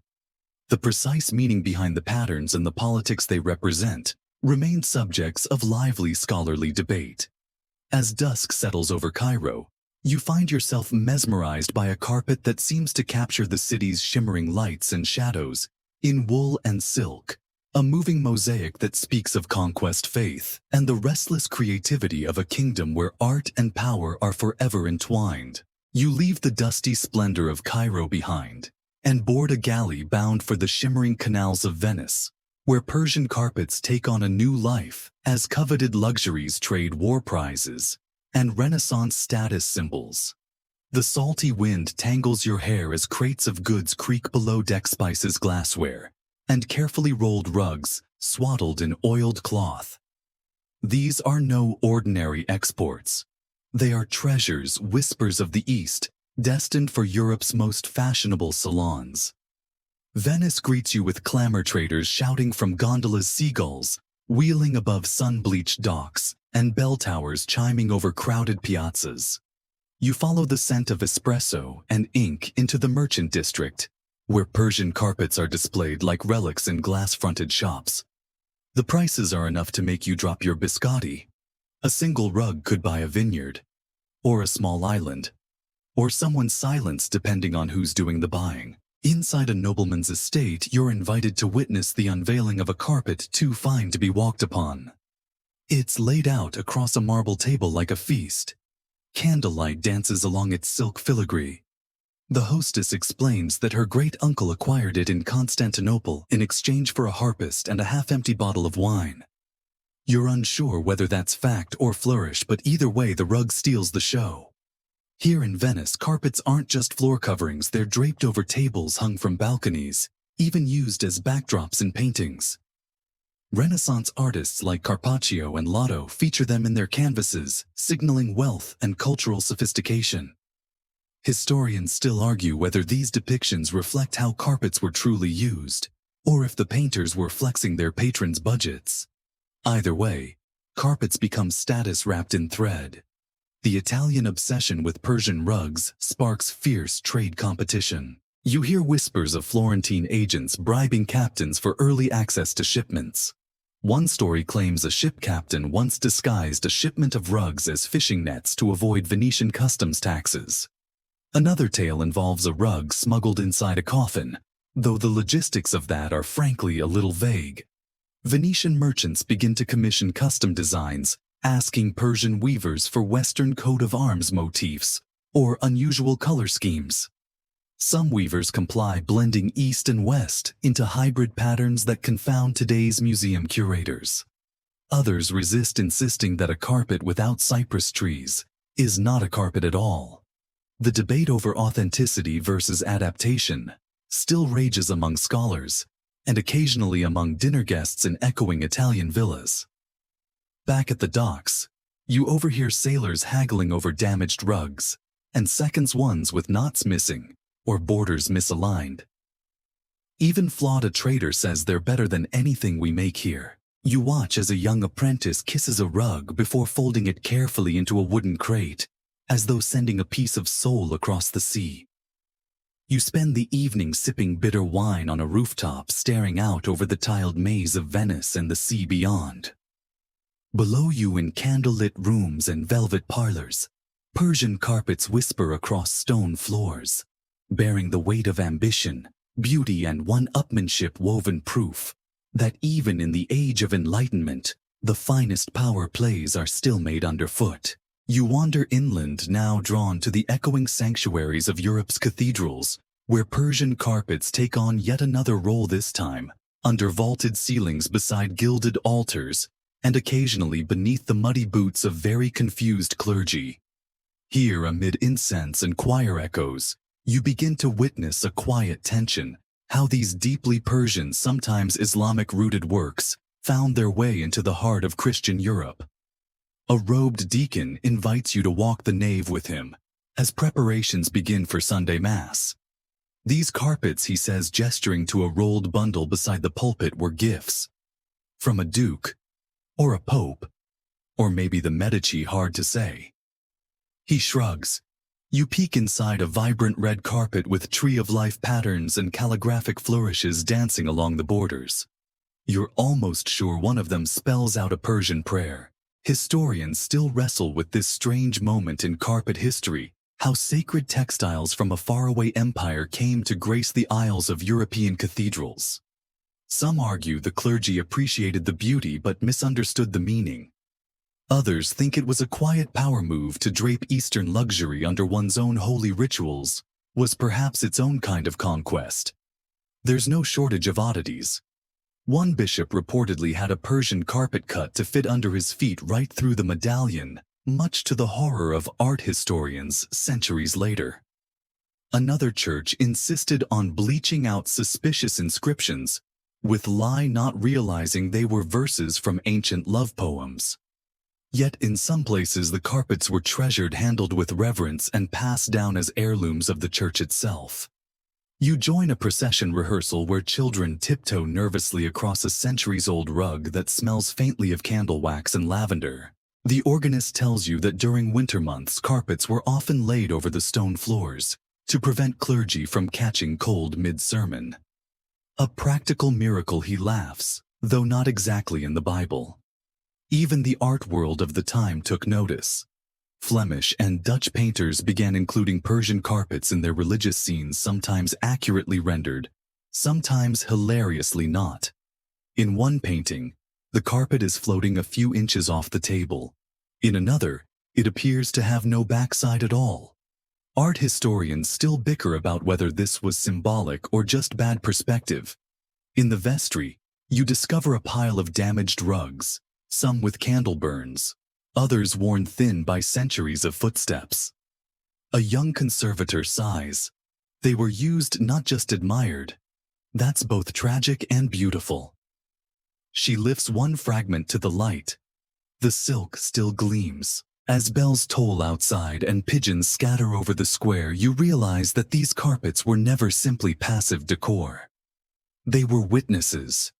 The precise meaning behind the patterns and the politics they represent remain subjects of lively scholarly debate. As dusk settles over Cairo, you find yourself mesmerized by a carpet that seems to capture the city's shimmering lights and shadows in wool and silk, a moving mosaic that speaks of conquest, faith, and the restless creativity of a kingdom where art and power are forever entwined. You leave the dusty splendor of Cairo behind and board a galley bound for the shimmering canals of Venice, where Persian carpets take on a new life as coveted luxuries trade war prizes and Renaissance status symbols. The salty wind tangles your hair as crates of goods creak below deck: spices, glassware, and carefully rolled rugs swaddled in oiled cloth. These are no ordinary exports. They are treasures, whispers of the East, destined for Europe's most fashionable salons. Venice greets you with clamor: traders shouting from gondolas, seagulls wheeling above sun-bleached docks, and bell towers chiming over crowded piazzas. You follow the scent of espresso and ink into the merchant district, where Persian carpets are displayed like relics in glass-fronted shops. The prices are enough to make you drop your biscotti. A single rug could buy a vineyard, or a small island, or someone's silence depending on who's doing the buying. Inside a nobleman's estate, you're invited to witness the unveiling of a carpet too fine to be walked upon. It's laid out across a marble table like a feast. Candlelight dances along its silk filigree. The hostess explains that her great-uncle acquired it in Constantinople in exchange for a harpist and a half-empty bottle of wine. You're unsure whether that's fact or flourish, but either way the rug steals the show. Here in Venice, carpets aren't just floor coverings, they're draped over tables hung from balconies, even used as backdrops in paintings. Renaissance artists like Carpaccio and Lotto feature them in their canvases, signaling wealth and cultural sophistication. Historians still argue whether these depictions reflect how carpets were truly used, or if the painters were flexing their patrons' budgets. Either way, carpets become status wrapped in thread. The Italian obsession with Persian rugs sparks fierce trade competition. You hear whispers of Florentine agents bribing captains for early access to shipments. One story claims a ship captain once disguised a shipment of rugs as fishing nets to avoid Venetian customs taxes. Another tale involves a rug smuggled inside a coffin, though the logistics of that are frankly a little vague. Venetian merchants begin to commission custom designs, asking Persian weavers for Western coat of arms motifs or unusual color schemes. Some weavers comply, blending East and West into hybrid patterns that confound today's museum curators. Others resist, insisting that a carpet without cypress trees is not a carpet at all. The debate over authenticity versus adaptation still rages among scholars, and occasionally among dinner guests in echoing Italian villas. Back at the docks, you overhear sailors haggling over damaged rugs, and seconds ones with knots missing or borders misaligned. Even flawed a trader says they're better than anything we make here. You watch as a young apprentice kisses a rug before folding it carefully into a wooden crate, as though sending a piece of soul across the sea. You spend the evening sipping bitter wine on a rooftop, staring out over the tiled maze of Venice and the sea beyond. Below you, in candlelit rooms and velvet parlors, Persian carpets whisper across stone floors, bearing the weight of ambition, beauty, and one-upmanship, woven proof that even in the age of enlightenment, the finest power plays are still made underfoot. You wander inland, now drawn to the echoing sanctuaries of Europe's cathedrals, where Persian carpets take on yet another role, this time under vaulted ceilings, beside gilded altars, and occasionally beneath the muddy boots of very confused clergy. Here, amid incense and choir echoes, you begin to witness a quiet tension, how these deeply Persian, sometimes Islamic-rooted works found their way into the heart of Christian Europe. A robed deacon invites you to walk the nave with him as preparations begin for Sunday Mass. These carpets, he says, gesturing to a rolled bundle beside the pulpit, were gifts from a duke, or a pope, or maybe the Medici, hard to say. He shrugs. You peek inside a vibrant red carpet with tree-of-life patterns and calligraphic flourishes dancing along the borders. You're almost sure one of them spells out a Persian prayer. Historians still wrestle with this strange moment in carpet history, how sacred textiles from a faraway empire came to grace the aisles of European cathedrals. Some argue the clergy appreciated the beauty but misunderstood the meaning. Others think it was a quiet power move to drape Eastern luxury under one's own holy rituals, was perhaps its own kind of conquest. There's no shortage of oddities. One bishop reportedly had a Persian carpet cut to fit under his feet right through the medallion, much to the horror of art historians centuries later. Another church insisted on bleaching out suspicious inscriptions, with lie, not realizing they were verses from ancient love poems. Yet in some places the carpets were treasured, handled with reverence, and passed down as heirlooms of the church itself. You join a procession rehearsal where children tiptoe nervously across a centuries-old rug that smells faintly of candle wax and lavender. The organist tells you that during winter months carpets were often laid over the stone floors to prevent clergy from catching cold mid-sermon. A practical miracle, he laughs, though not exactly in the Bible. Even the art world of the time took notice. Flemish and Dutch painters began including Persian carpets in their religious scenes, sometimes accurately rendered, sometimes hilariously not. In one painting, the carpet is floating a few inches off the table. In another, it appears to have no backside at all. Art historians still bicker about whether this was symbolic or just bad perspective. In the vestry, you discover a pile of damaged rugs, some with candle burns, others worn thin by centuries of footsteps. A young conservator sighs. They were used, not just admired. That's both tragic and beautiful. She lifts one fragment to the light. The silk still gleams. As bells toll outside and pigeons scatter over the square, you realize that these carpets were never simply passive decor. They were witnesses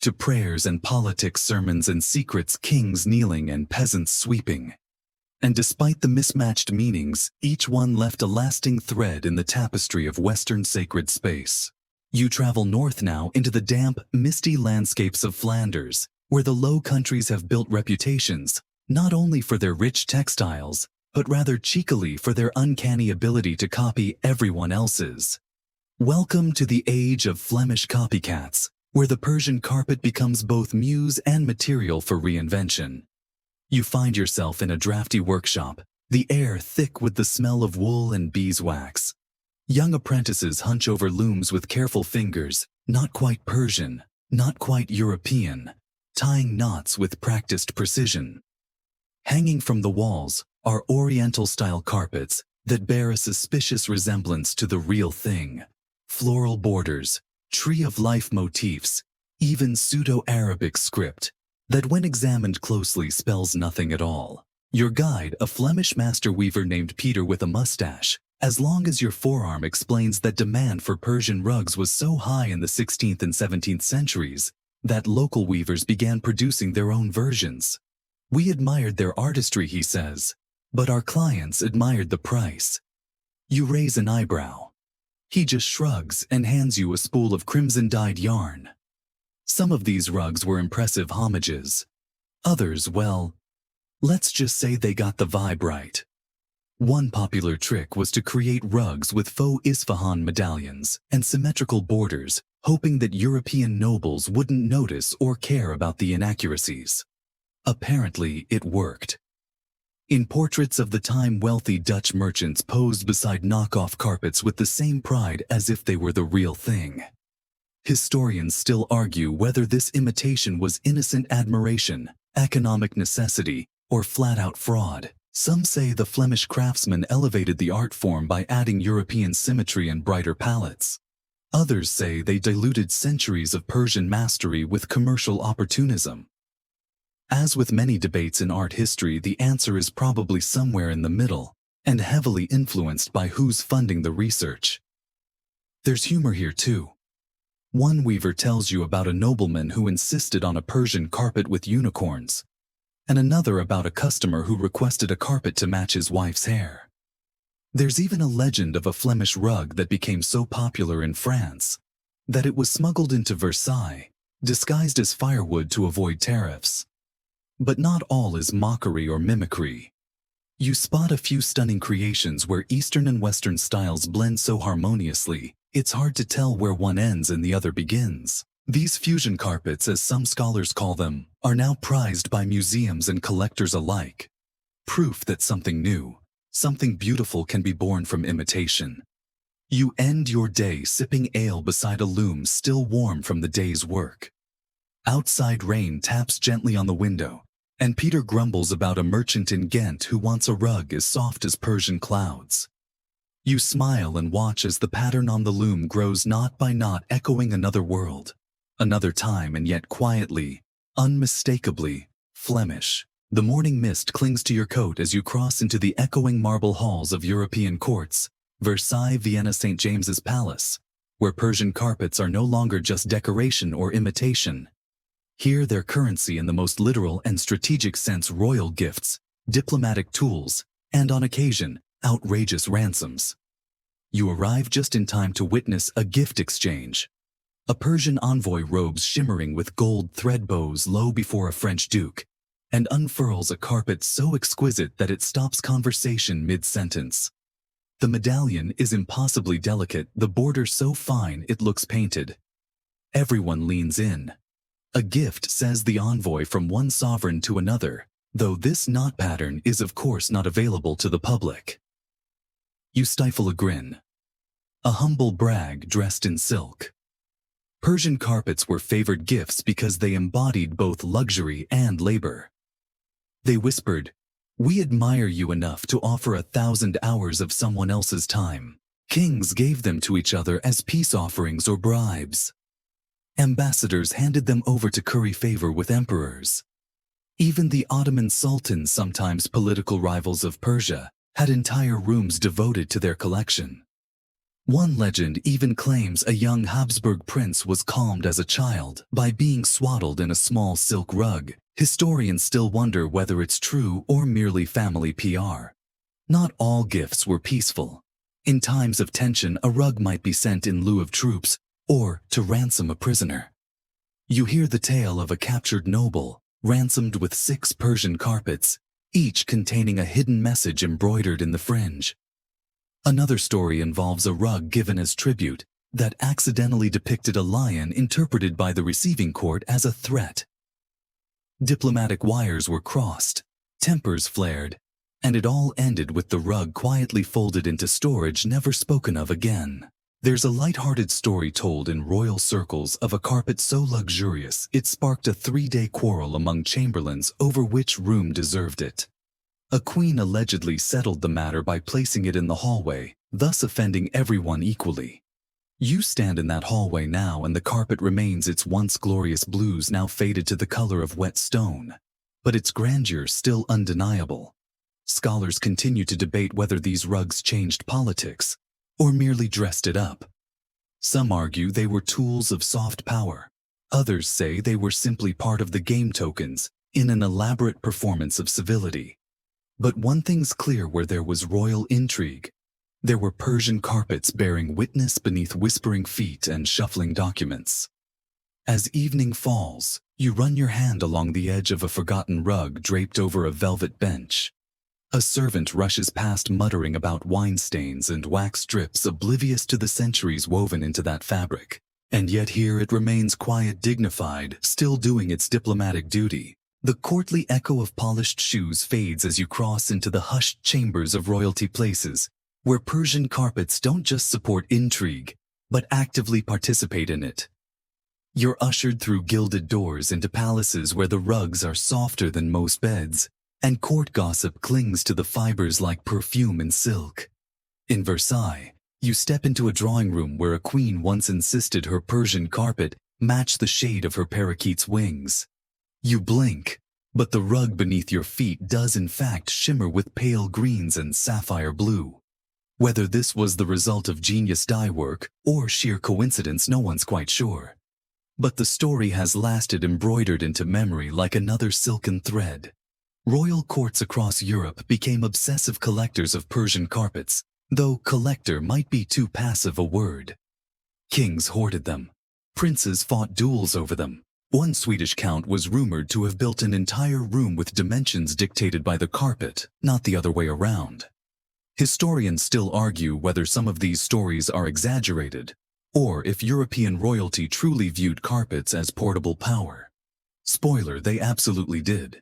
to prayers and politics, sermons and secrets, kings kneeling and peasants sweeping. And despite the mismatched meanings, each one left a lasting thread in the tapestry of Western sacred space. You travel north now into the damp, misty landscapes of Flanders, where the Low Countries have built reputations, not only for their rich textiles, but rather cheekily for their uncanny ability to copy everyone else's. Welcome to the age of Flemish copycats, where the Persian carpet becomes both muse and material for reinvention. You find yourself in a drafty workshop, the air thick with the smell of wool and beeswax. Young apprentices hunch over looms with careful fingers, not quite Persian, not quite European, tying knots with practiced precision. Hanging from the walls are Oriental-style carpets that bear a suspicious resemblance to the real thing. Floral borders, tree-of-life motifs, even pseudo-Arabic script that when examined closely spells nothing at all. Your guide, a Flemish master weaver named Peter with a mustache, as long as your forearm, explains that demand for Persian rugs was so high in the 16th and 17th centuries that local weavers began producing their own versions. We admired their artistry, he says, but our clients admired the price. You raise an eyebrow. He just shrugs and hands you a spool of crimson-dyed yarn. Some of these rugs were impressive homages. Others, well, let's just say they got the vibe right. One popular trick was to create rugs with faux Isfahan medallions and symmetrical borders, hoping that European nobles wouldn't notice or care about the inaccuracies. Apparently, it worked. In portraits of the time, wealthy Dutch merchants posed beside knockoff carpets with the same pride as if they were the real thing. Historians still argue whether this imitation was innocent admiration, economic necessity, or flat-out fraud. Some say the Flemish craftsmen elevated the art form by adding European symmetry and brighter palettes. Others say they diluted centuries of Persian mastery with commercial opportunism. As with many debates in art history, the answer is probably somewhere in the middle, and heavily influenced by who's funding the research. There's humor here too. One weaver tells you about a nobleman who insisted on a Persian carpet with unicorns, and another about a customer who requested a carpet to match his wife's hair. There's even a legend of a Flemish rug that became so popular in France that it was smuggled into Versailles, disguised as firewood to avoid tariffs. But not all is mockery or mimicry. You spot a few stunning creations where Eastern and Western styles blend so harmoniously, it's hard to tell where one ends and the other begins. These fusion carpets, as some scholars call them, are now prized by museums and collectors alike. Proof that something new, something beautiful can be born from imitation. You end your day sipping ale beside a loom still warm from the day's work. Outside rain taps gently on the window, and Peter grumbles about a merchant in Ghent who wants a rug as soft as Persian clouds. You smile and watch as the pattern on the loom grows knot by knot, echoing another world, another time, and yet quietly, unmistakably, Flemish. The morning mist clings to your coat as you cross into the echoing marble halls of European courts, Versailles, Vienna, St. James's Palace, where Persian carpets are no longer just decoration or imitation. Here they're currency in the most literal and strategic sense, royal gifts, diplomatic tools, and on occasion, outrageous ransoms. You arrive just in time to witness a gift exchange. A Persian envoy robes shimmering with gold thread bows low before a French duke, and unfurls a carpet so exquisite that it stops conversation mid-sentence. The medallion is impossibly delicate, the border so fine it looks painted. Everyone leans in. A gift, says the envoy, from one sovereign to another, though this knot pattern is of course not available to the public. You stifle a grin. A humble brag dressed in silk. Persian carpets were favored gifts because they embodied both luxury and labor. They whispered, We admire you enough to offer 1,000 hours of someone else's time. Kings gave them to each other as peace offerings or bribes. Ambassadors handed them over to curry favor with emperors. Even the Ottoman sultans, sometimes political rivals of Persia, had entire rooms devoted to their collection. One legend even claims a young Habsburg prince was calmed as a child by being swaddled in a small silk rug. Historians still wonder whether it's true or merely family PR. Not all gifts were peaceful. In times of tension, a rug might be sent in lieu of troops or to ransom a prisoner. You hear the tale of a captured noble, ransomed with 6 Persian carpets, each containing a hidden message embroidered in the fringe. Another story involves a rug given as tribute that accidentally depicted a lion interpreted by the receiving court as a threat. Diplomatic wires were crossed, tempers flared, and it all ended with the rug quietly folded into storage, never spoken of again. There's a light-hearted story told in royal circles of a carpet so luxurious it sparked a 3-day quarrel among chamberlains over which room deserved it. A queen allegedly settled the matter by placing it in the hallway, thus offending everyone equally. You stand in that hallway now and the carpet remains its once glorious blues, now faded to the color of wet stone, but its grandeur still undeniable. Scholars continue to debate whether these rugs changed politics or merely dressed it up. Some argue they were tools of soft power. Others say they were simply part of the game tokens in an elaborate performance of civility. But one thing's clear: where there was royal intrigue, there were Persian carpets bearing witness beneath whispering feet and shuffling documents. As evening falls, you run your hand along the edge of a forgotten rug draped over a velvet bench. A servant rushes past muttering about wine stains and wax strips, oblivious to the centuries woven into that fabric. And yet here it remains quiet, dignified, still doing its diplomatic duty. The courtly echo of polished shoes fades as you cross into the hushed chambers of royalty, places where Persian carpets don't just support intrigue, but actively participate in it. You're ushered through gilded doors into palaces where the rugs are softer than most beds, and court gossip clings to the fibers like perfume and silk. In Versailles, you step into a drawing room where a queen once insisted her Persian carpet match the shade of her parakeet's wings. You blink, but the rug beneath your feet does in fact shimmer with pale greens and sapphire blue. Whether this was the result of genius dye work or sheer coincidence, no one's quite sure. But the story has lasted embroidered into memory like another silken thread. Royal courts across Europe became obsessive collectors of Persian carpets, though collector might be too passive a word. Kings hoarded them. Princes fought duels over them. One Swedish count was rumored to have built an entire room with dimensions dictated by the carpet, not the other way around. Historians still argue whether some of these stories are exaggerated, or if European royalty truly viewed carpets as portable power. Spoiler: they absolutely did.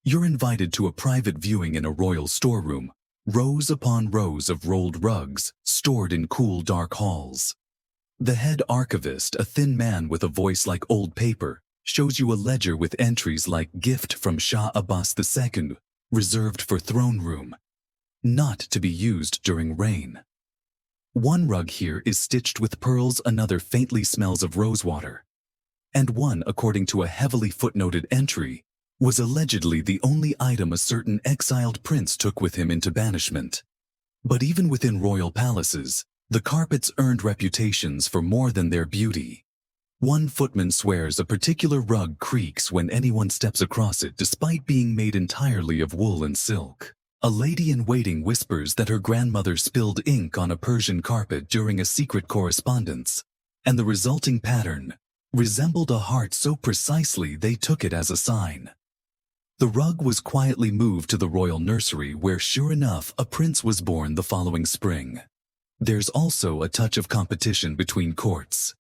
You're invited to a private viewing in a royal storeroom, rows upon rows of rolled rugs stored in cool, dark halls. The head archivist, a thin man with a voice like old paper, shows you a ledger with entries like "Gift from Shah Abbas II, reserved for throne room, not to be used during reign." One rug here is stitched with pearls, another faintly smells of rosewater, and one, according to a heavily footnoted entry, was allegedly the only item a certain exiled prince took with him into banishment. But even within royal palaces, the carpets earned reputations for more than their beauty. One footman swears a particular rug creaks when anyone steps across it, despite being made entirely of wool and silk. A lady-in-waiting whispers that her grandmother spilled ink on a Persian carpet during a secret correspondence, and the resulting pattern resembled a heart so precisely they took it as a sign. The rug was quietly moved to the royal nursery, where sure enough a prince was born the following spring. There's also a touch of competition between courts.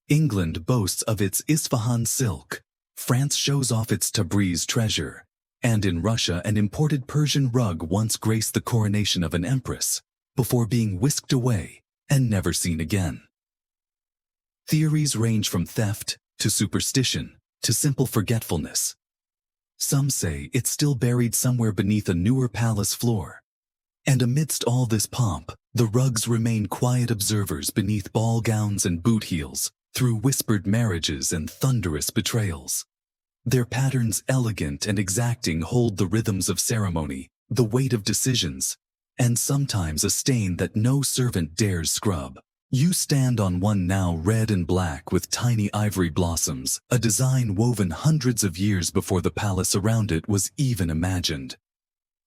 England boasts of its Isfahan silk, France shows off its Tabriz treasure, and in Russia an imported Persian rug once graced the coronation of an empress, before being whisked away and never seen again. Theories range from theft to superstition to simple forgetfulness. Some say it's still buried somewhere beneath a newer palace floor. And amidst all this pomp, the rugs remain quiet observers beneath ball gowns and boot heels, through whispered marriages and thunderous betrayals. Their patterns, elegant and exacting, hold the rhythms of ceremony, the weight of decisions, and sometimes a stain that no servant dares scrub. You stand on one now, red and black with tiny ivory blossoms, a design woven hundreds of years before the palace around it was even imagined.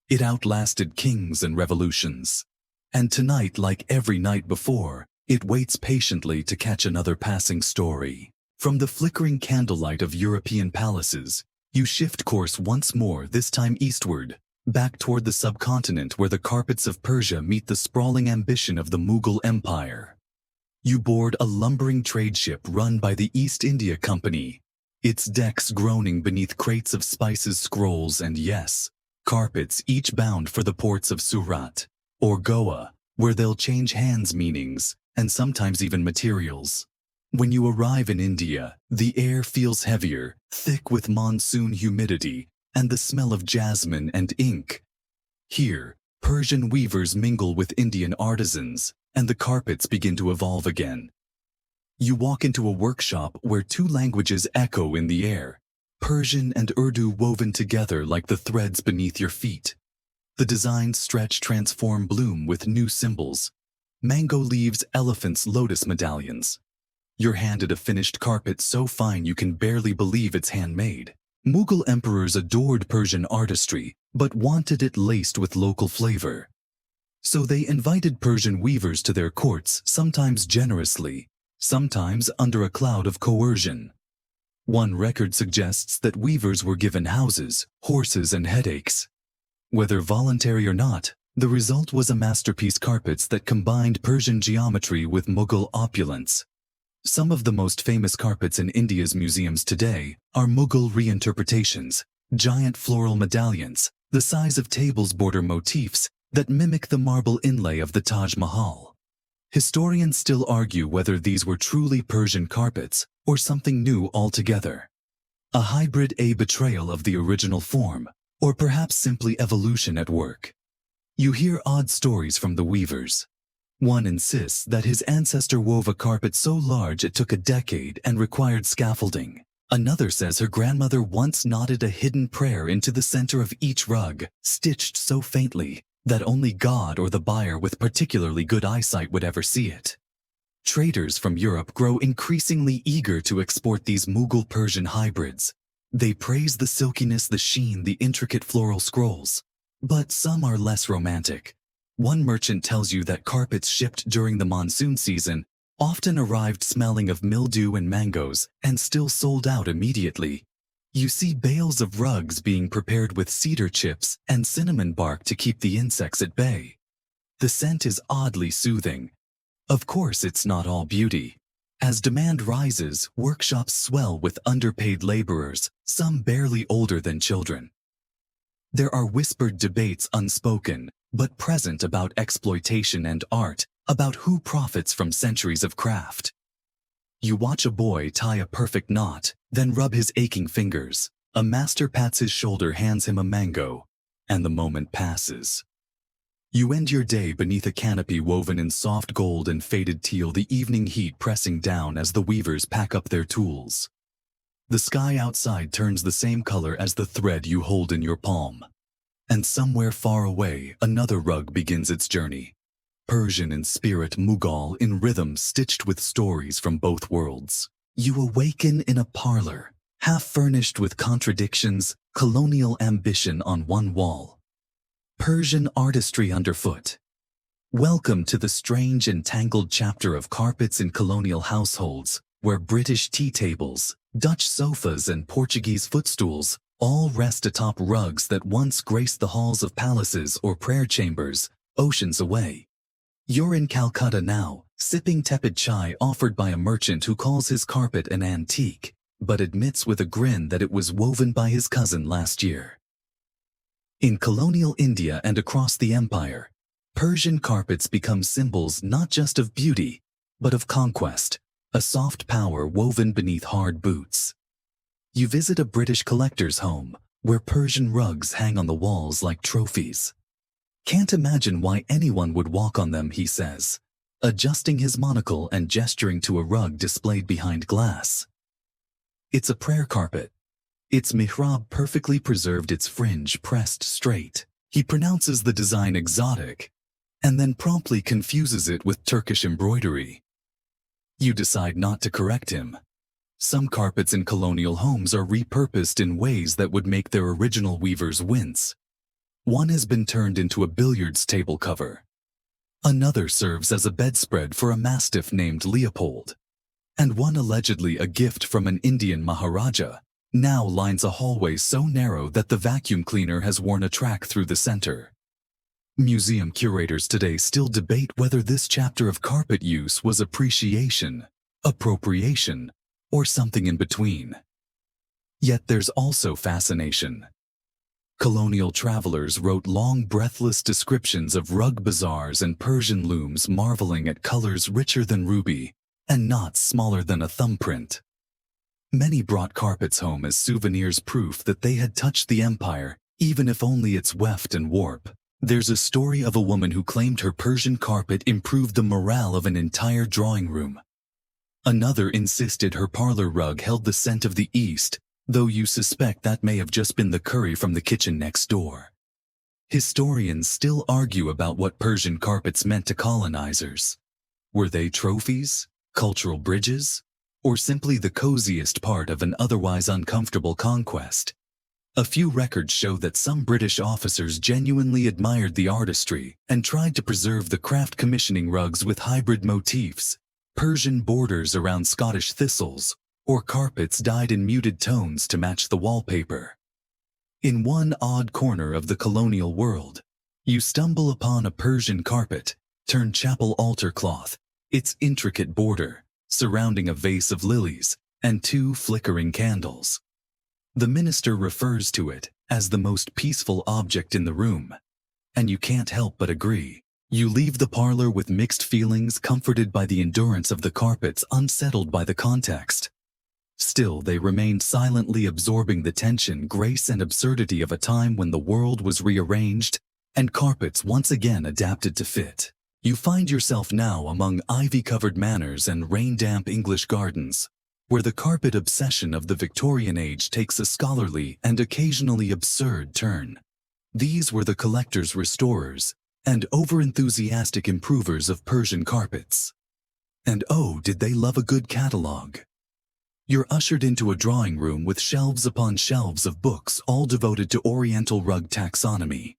It outlasted kings and revolutions. And tonight, like every night before, it waits patiently to catch another passing story. From the flickering candlelight of European palaces, you shift course once more, this time eastward, back toward the subcontinent where the carpets of Persia meet the sprawling ambition of the Mughal Empire. You board a lumbering trade ship run by the East India Company, its decks groaning beneath crates of spices, scrolls, and yes, carpets, each bound for the ports of Surat or Goa, where they'll change hands, meanings, and sometimes even materials. When you arrive in India, the air feels heavier, thick with monsoon humidity and the smell of jasmine and ink. Here, Persian weavers mingle with Indian artisans, and the carpets begin to evolve again. You walk into a workshop where two languages echo in the air, Persian and Urdu woven together like the threads beneath your feet. The designs stretch, transform, bloom with new symbols. Mango leaves, elephants, lotus medallions. You're handed a finished carpet so fine you can barely believe it's handmade. Mughal emperors adored Persian artistry, but wanted it laced with local flavor. So they invited Persian weavers to their courts, sometimes generously, sometimes under a cloud of coercion. One record suggests that weavers were given houses, horses, and headaches. Whether voluntary or not, the result was a masterpiece: carpets that combined Persian geometry with Mughal opulence. Some of the most famous carpets in India's museums today are Mughal reinterpretations, giant floral medallions, the size of tables, border motifs that mimic the marble inlay of the Taj Mahal. Historians still argue whether these were truly Persian carpets or something new altogether. A hybrid, a betrayal of the original form, or perhaps simply evolution at work. You hear odd stories from the weavers. One insists that his ancestor wove a carpet so large it took a decade and required scaffolding. Another says her grandmother once knotted a hidden prayer into the center of each rug, stitched so faintly that only God or the buyer with particularly good eyesight would ever see it. Traders from Europe grow increasingly eager to export these Mughal Persian hybrids. They praise the silkiness, the sheen, the intricate floral scrolls. But some are less romantic. One merchant tells you that carpets shipped during the monsoon season often arrived smelling of mildew and mangoes and still sold out immediately. You see bales of rugs being prepared with cedar chips and cinnamon bark to keep the insects at bay. The scent is oddly soothing. Of course, it's not all beauty. As demand rises, workshops swell with underpaid laborers, some barely older than children. There are whispered debates, unspoken, but present, about exploitation and art, about who profits from centuries of craft. You watch a boy tie a perfect knot, then rub his aching fingers. A master pats his shoulder, hands him a mango, and the moment passes. You end your day beneath a canopy woven in soft gold and faded teal, the evening heat pressing down as the weavers pack up their tools. The sky outside turns the same color as the thread you hold in your palm. And somewhere far away, another rug begins its journey. Persian in spirit, Mughal in rhythm, stitched with stories from both worlds. You awaken in a parlor, half furnished with contradictions, colonial ambition on one wall, Persian artistry underfoot. Welcome to the strange and tangled chapter of carpets in colonial households, where British tea tables, Dutch sofas, and Portuguese footstools all rest atop rugs that once graced the halls of palaces or prayer chambers, oceans away. You're in Calcutta now, sipping tepid chai offered by a merchant who calls his carpet an antique, but admits with a grin that it was woven by his cousin last year. In colonial India and across the empire, Persian carpets become symbols not just of beauty, but of conquest, a soft power woven beneath hard boots. You visit a British collector's home, where Persian rugs hang on the walls like trophies. Can't imagine why anyone would walk on them, he says, adjusting his monocle and gesturing to a rug displayed behind glass. It's a prayer carpet. Its mihrab perfectly preserved, its fringe pressed straight. He pronounces the design exotic, and then promptly confuses it with Turkish embroidery. You decide not to correct him. Some carpets in colonial homes are repurposed in ways that would make their original weavers wince. One has been turned into a billiards table cover. Another serves as a bedspread for a mastiff named Leopold. And one, allegedly a gift from an Indian Maharaja, now lines a hallway so narrow that the vacuum cleaner has worn a track through the center. Museum curators today still debate whether this chapter of carpet use was appreciation, appropriation, or something in between. Yet there's also fascination. Colonial travelers wrote long, breathless descriptions of rug bazaars and Persian looms, marveling at colors richer than ruby and knots smaller than a thumbprint. Many brought carpets home as souvenirs, proof that they had touched the empire, even if only its weft and warp. There's a story of a woman who claimed her Persian carpet improved the morale of an entire drawing room. Another insisted her parlor rug held the scent of the East, though you suspect that may have just been the curry from the kitchen next door. Historians still argue about what Persian carpets meant to colonizers. Were they trophies, cultural bridges, or simply the coziest part of an otherwise uncomfortable conquest? A few records show that some British officers genuinely admired the artistry and tried to preserve the craft, commissioning rugs with hybrid motifs, Persian borders around Scottish thistles, or carpets dyed in muted tones to match the wallpaper. In one odd corner of the colonial world, you stumble upon a Persian carpet, turned chapel altar cloth, its intricate border surrounding a vase of lilies and 2 flickering candles. The minister refers to it as the most peaceful object in the room, and you can't help but agree. You leave the parlor with mixed feelings, comforted by the endurance of the carpets, unsettled by the context. Still, they remained silently absorbing the tension, grace, and absurdity of a time when the world was rearranged and carpets once again adapted to fit. You find yourself now among ivy-covered manors and rain-damp English gardens, where the carpet obsession of the Victorian age takes a scholarly and occasionally absurd turn. These were the collectors, restorers, and over-enthusiastic improvers of Persian carpets. And oh, did they love a good catalogue! You're ushered into a drawing room with shelves upon shelves of books, all devoted to Oriental rug taxonomy.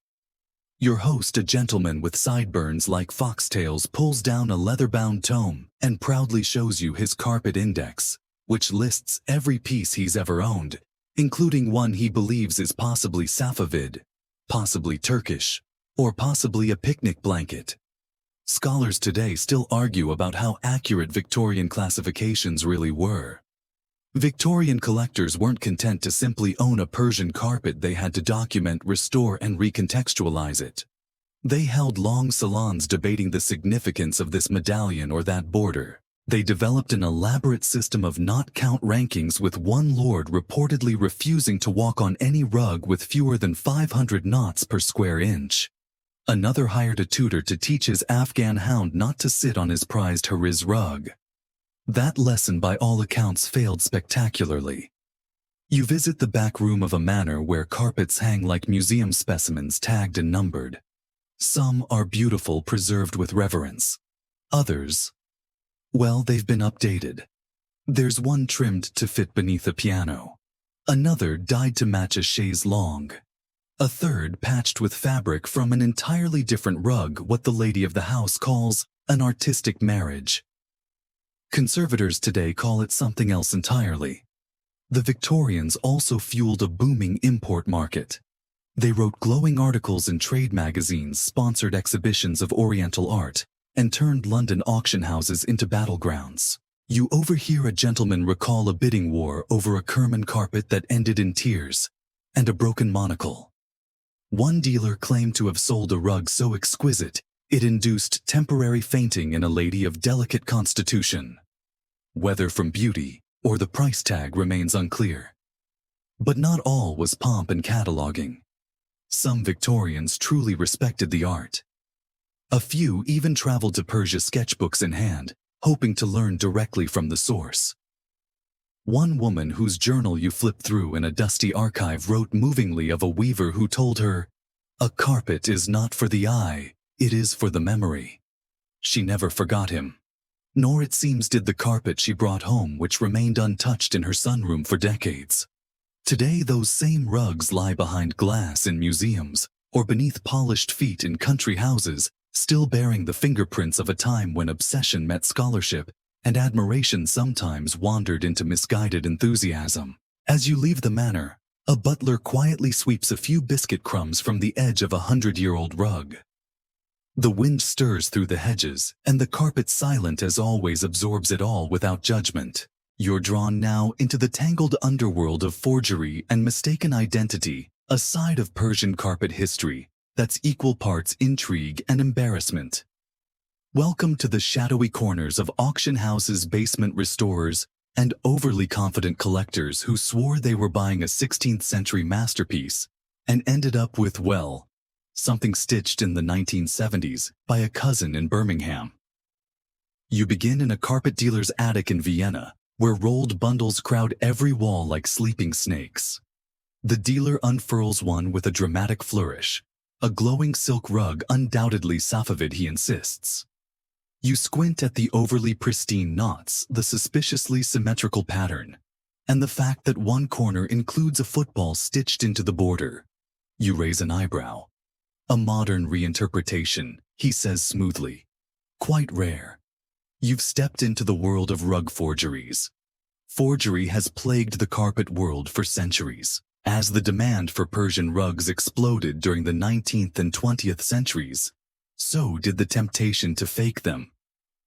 Your host, a gentleman with sideburns like foxtails, pulls down a leather-bound tome and proudly shows you his carpet index, which lists every piece he's ever owned, including one he believes is possibly Safavid, possibly Turkish, or possibly a picnic blanket. Scholars today still argue about how accurate Victorian classifications really were. Victorian collectors weren't content to simply own a Persian carpet. They had to document, restore, and recontextualize it. They held long salons debating the significance of this medallion or that border. They developed an elaborate system of knot-count rankings, with one lord reportedly refusing to walk on any rug with fewer than 500 knots per square inch. Another hired a tutor to teach his Afghan hound not to sit on his prized Hariz rug. That lesson, by all accounts, failed spectacularly. You visit the back room of a manor where carpets hang like museum specimens, tagged and numbered. Some are beautiful, preserved with reverence. Others, well, they've been updated. There's one trimmed to fit beneath a piano. Another dyed to match a chaise longue. A third patched with fabric from an entirely different rug, what the lady of the house calls an artistic marriage. Conservators today call it something else entirely. The Victorians also fueled a booming import market. They wrote glowing articles in trade magazines, sponsored exhibitions of Oriental art, and turned London auction houses into battlegrounds. You overhear a gentleman recall a bidding war over a Kerman carpet that ended in tears and a broken monocle. One dealer claimed to have sold a rug so exquisite it induced temporary fainting in a lady of delicate constitution. Whether from beauty or the price tag remains unclear. But not all was pomp and cataloging. Some Victorians truly respected the art. A few even traveled to Persia sketchbooks in hand, hoping to learn directly from the source. One woman whose journal you flip through in a dusty archive wrote movingly of a weaver who told her, "A carpet is not for the eye, it is for the memory." She never forgot him. Nor it seems did the carpet she brought home, which remained untouched in her sunroom for decades. Today those same rugs lie behind glass in museums or beneath polished feet in country houses, still bearing the fingerprints of a time when obsession met scholarship and admiration sometimes wandered into misguided enthusiasm. As you leave the manor, a butler quietly sweeps a few biscuit crumbs from the edge of a 100-year-old rug. The wind stirs through the hedges, and the carpet, silent as always, absorbs it all without judgment. You're drawn now into the tangled underworld of forgery and mistaken identity, a side of Persian carpet history that's equal parts intrigue and embarrassment. Welcome to the shadowy corners of auction houses, basement restorers, and overly confident collectors who swore they were buying a 16th century masterpiece and ended up with, well, something stitched in the 1970s by a cousin in Birmingham. You begin in a carpet dealer's attic in Vienna, where rolled bundles crowd every wall like sleeping snakes. The dealer unfurls one with a dramatic flourish. A glowing silk rug, undoubtedly Safavid, he insists. You squint at the overly pristine knots, the suspiciously symmetrical pattern, and the fact that one corner includes a football stitched into the border. You raise an eyebrow. A modern reinterpretation, he says smoothly. Quite rare. You've stepped into the world of rug forgeries. Forgery has plagued the carpet world for centuries. As the demand for Persian rugs exploded during the 19th and 20th centuries, so did the temptation to fake them.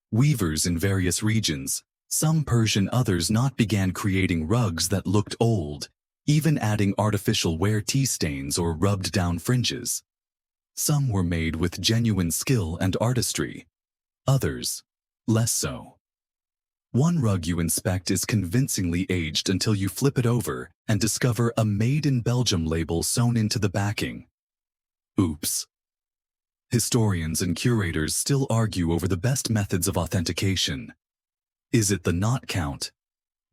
Weavers in various regions, some Persian, others not, began creating rugs that looked old, even adding artificial wear tea stains or rubbed-down fringes. Some were made with genuine skill and artistry, others, less so. One rug you inspect is convincingly aged until you flip it over and discover a Made in Belgium label sewn into the backing. Oops. Historians and curators still argue over the best methods of authentication. Is it the knot count,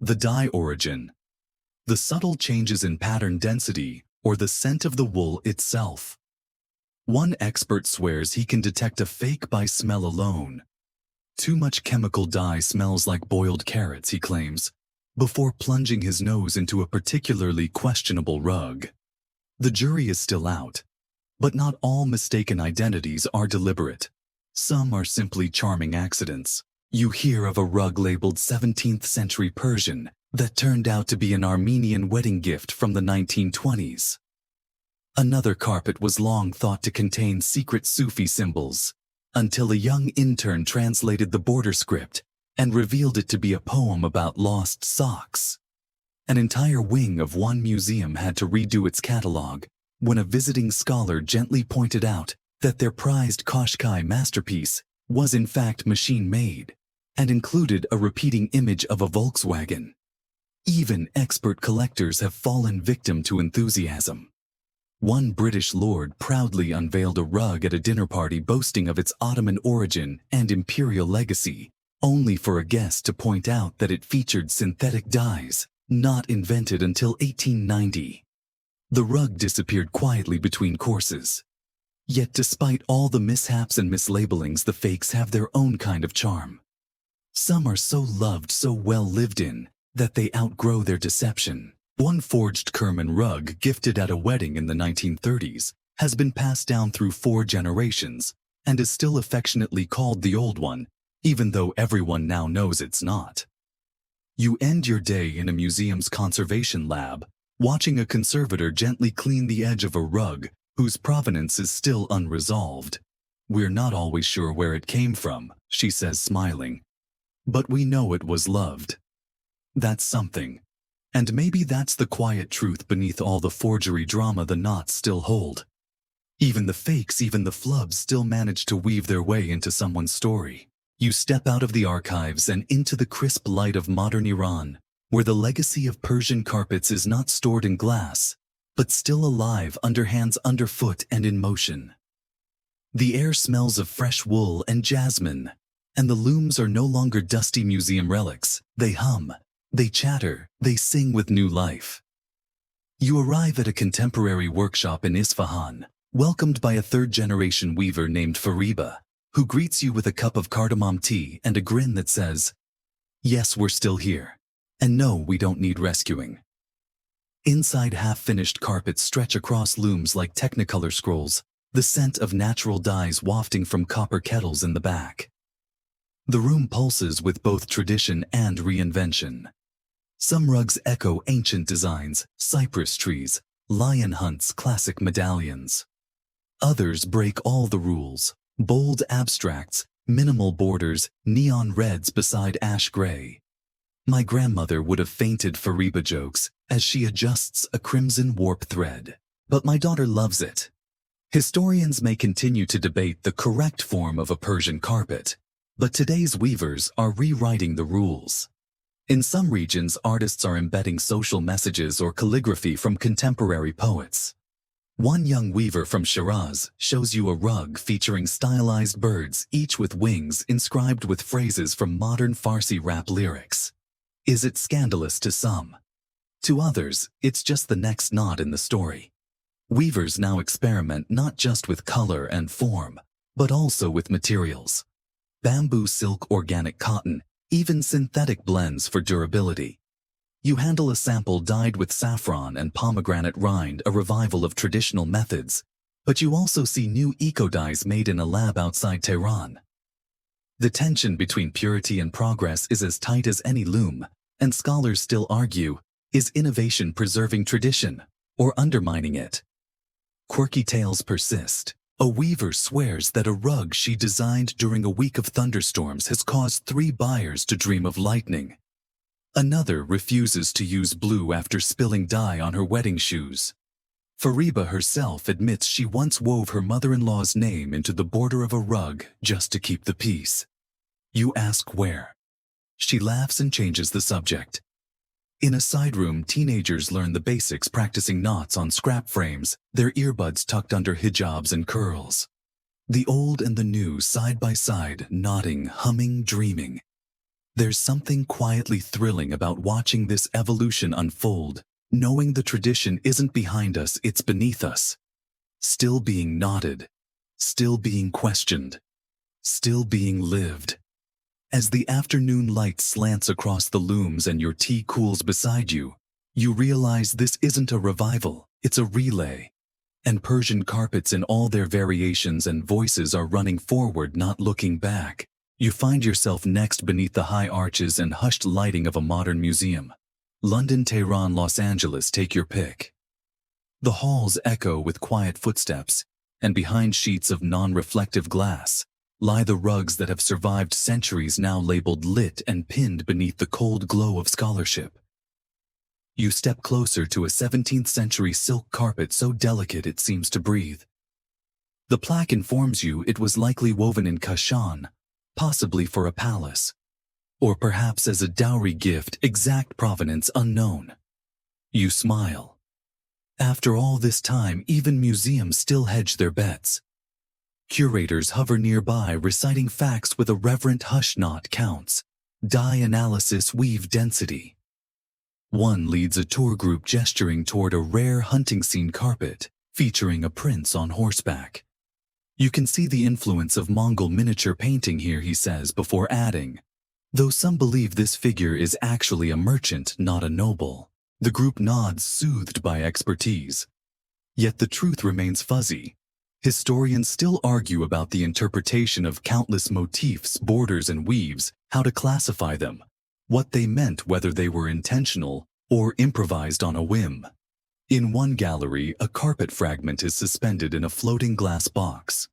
the dye origin, the subtle changes in pattern density, or the scent of the wool itself? One expert swears he can detect a fake by smell alone. Too much chemical dye smells like boiled carrots, he claims, before plunging his nose into a particularly questionable rug. The jury is still out. But not all mistaken identities are deliberate. Some are simply charming accidents. You hear of a rug labeled 17th century Persian that turned out to be an Armenian wedding gift from the 1920s. Another carpet was long thought to contain secret Sufi symbols, until a young intern translated the border script and revealed it to be a poem about lost socks. An entire wing of one museum had to redo its catalog when a visiting scholar gently pointed out that their prized Qashqai masterpiece was in fact machine-made and included a repeating image of a Volkswagen. Even expert collectors have fallen victim to enthusiasm. One British lord proudly unveiled a rug at a dinner party boasting of its Ottoman origin and imperial legacy, only for a guest to point out that it featured synthetic dyes, not invented until 1890. The rug disappeared quietly between courses. Yet despite all the mishaps and mislabelings, the fakes have their own kind of charm. Some are so loved, so well lived in, that they outgrow their deception. One forged Kerman rug gifted at a wedding in the 1930s has been passed down through 4 generations and is still affectionately called the old one, even though everyone now knows it's not. You end your day in a museum's conservation lab, watching a conservator gently clean the edge of a rug whose provenance is still unresolved. We're not always sure where it came from, she says, smiling. But we know it was loved. That's something. And maybe that's the quiet truth beneath all the forgery drama the knots still hold. Even the fakes, even the flubs still manage to weave their way into someone's story. You step out of the archives and into the crisp light of modern Iran, where the legacy of Persian carpets is not stored in glass, but still alive under hands underfoot and in motion. The air smells of fresh wool and jasmine, and the looms are no longer dusty museum relics. They hum, they chatter, they sing with new life. You arrive at a contemporary workshop in Isfahan, welcomed by a third-generation weaver named Fariba, who greets you with a cup of cardamom tea and a grin that says, "Yes, we're still here. And no, we don't need rescuing." Inside, half-finished carpets stretch across looms like Technicolor scrolls, the scent of natural dyes wafting from copper kettles in the back. The room pulses with both tradition and reinvention. Some rugs echo ancient designs, cypress trees, lion hunts, classic medallions. Others break all the rules, bold abstracts, minimal borders, neon reds beside ash gray. My grandmother would have fainted Fariba jokes as she adjusts a crimson warp thread. But my daughter loves it. Historians may continue to debate the correct form of a Persian carpet, but today's weavers are rewriting the rules. In some regions, artists are embedding social messages or calligraphy from contemporary poets. One young weaver from Shiraz shows you a rug featuring stylized birds, each with wings inscribed with phrases from modern Farsi rap lyrics. Is it scandalous to some? To others, it's just the next knot in the story. Weavers now experiment not just with color and form, but also with materials. Bamboo, silk, organic cotton, even synthetic blends for durability. You handle a sample dyed with saffron and pomegranate rind, a revival of traditional methods, but you also see new eco-dyes made in a lab outside Tehran. The tension between purity and progress is as tight as any loom, and scholars still argue, is innovation preserving tradition or undermining it? Quirky tales persist. A weaver swears that a rug she designed during a week of thunderstorms has caused 3 buyers to dream of lightning. Another refuses to use blue after spilling dye on her wedding shoes. Fariba herself admits she once wove her mother-in-law's name into the border of a rug just to keep the peace. You ask where. She laughs and changes the subject. In a side room, teenagers learn the basics, practicing knots on scrap frames, their earbuds tucked under hijabs and curls. The old and the new side by side, nodding, humming, dreaming. There's something quietly thrilling about watching this evolution unfold, knowing the tradition isn't behind us, it's beneath us. Still being nodded, still being questioned, still being lived. As the afternoon light slants across the looms and your tea cools beside you, you realize this isn't a revival, it's a relay. And Persian carpets in all their variations and voices are running forward, not looking back. You find yourself next beneath the high arches and hushed lighting of a modern museum. London, Tehran, Los Angeles, take your pick. The halls echo with quiet footsteps, and behind sheets of non-reflective glass lie the rugs that have survived centuries, now labeled lit and pinned beneath the cold glow of scholarship. You step closer to a 17th century silk carpet so delicate it seems to breathe. The plaque informs you it was likely woven in Kashan, possibly for a palace, or perhaps as a dowry gift, exact provenance unknown. You smile. After all this time, even museums still hedge their bets. Curators hover nearby, reciting facts with a reverent hush. Knot counts, dye analysis, weave density. One leads a tour group gesturing toward a rare hunting scene carpet featuring a prince on horseback. You can see the influence of Mongol miniature painting here, he says, before adding, though some believe this figure is actually a merchant, not a noble. The group nods, soothed by expertise. Yet the truth remains fuzzy. Historians still argue about the interpretation of countless motifs, borders, and weaves, how to classify them, what they meant, whether they were intentional or improvised on a whim. In one gallery, a carpet fragment is suspended in a floating glass box.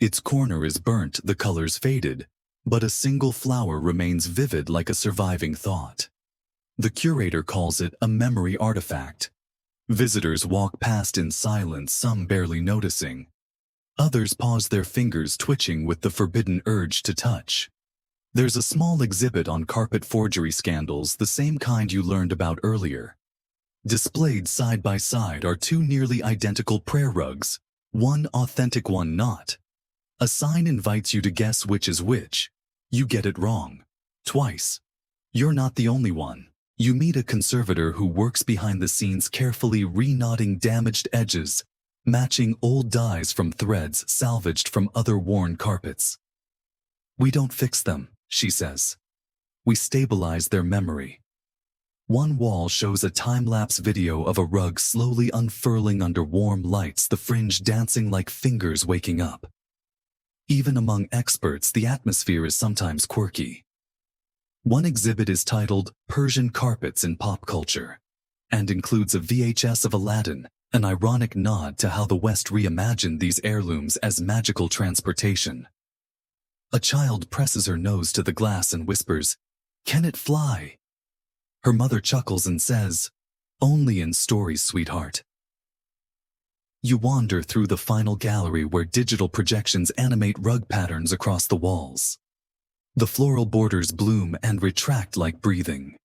Its corner is burnt, the colors faded, but a single flower remains vivid like a surviving thought. The curator calls it a memory artifact. Visitors walk past in silence, some barely noticing. Others pause, their fingers twitching with the forbidden urge to touch. There's a small exhibit on carpet forgery scandals, the same kind you learned about earlier. Displayed side by side are two nearly identical prayer rugs, one authentic, one not. A sign invites you to guess which is which. You get it wrong. Twice. You're not the only one. You meet a conservator who works behind the scenes, carefully reknotting damaged edges, matching old dyes from threads salvaged from other worn carpets. "We don't fix them," she says. "We stabilize their memory." One wall shows a time-lapse video of a rug slowly unfurling under warm lights, the fringe dancing like fingers waking up. Even among experts, the atmosphere is sometimes quirky. One exhibit is titled "Persian Carpets in Pop Culture" and includes a VHS of Aladdin, an ironic nod to how the West reimagined these heirlooms as magical transportation. A child presses her nose to the glass and whispers, "Can it fly?" Her mother chuckles and says, "Only in stories, sweetheart." You wander through the final gallery where digital projections animate rug patterns across the walls. The floral borders bloom and retract like breathing.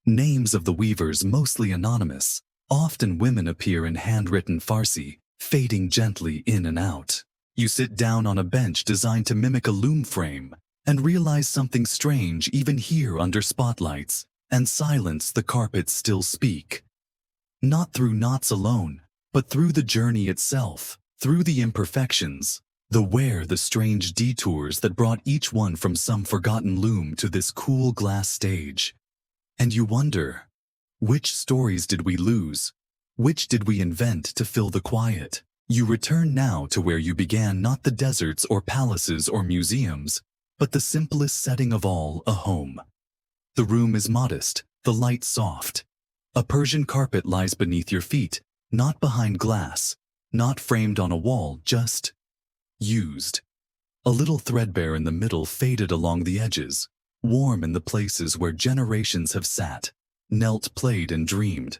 Names of the weavers, mostly anonymous, often women, appear in handwritten Farsi, fading gently in and out. You sit down on a bench designed to mimic a loom frame and realize something strange. Even here under spotlights and silence, the carpets still speak. Not through knots alone, but through the journey itself, through the imperfections, the wear, the strange detours that brought each one from some forgotten loom to this cool glass stage. And you wonder, which stories did we lose? Which did we invent to fill the quiet? You return now to where you began, not the deserts or palaces or museums, but the simplest setting of all, a home. The room is modest, the light soft. A Persian carpet lies beneath your feet, not behind glass, not framed on a wall, just used. A little threadbare in the middle, faded along the edges, warm in the places where generations have sat, knelt, played, and dreamed.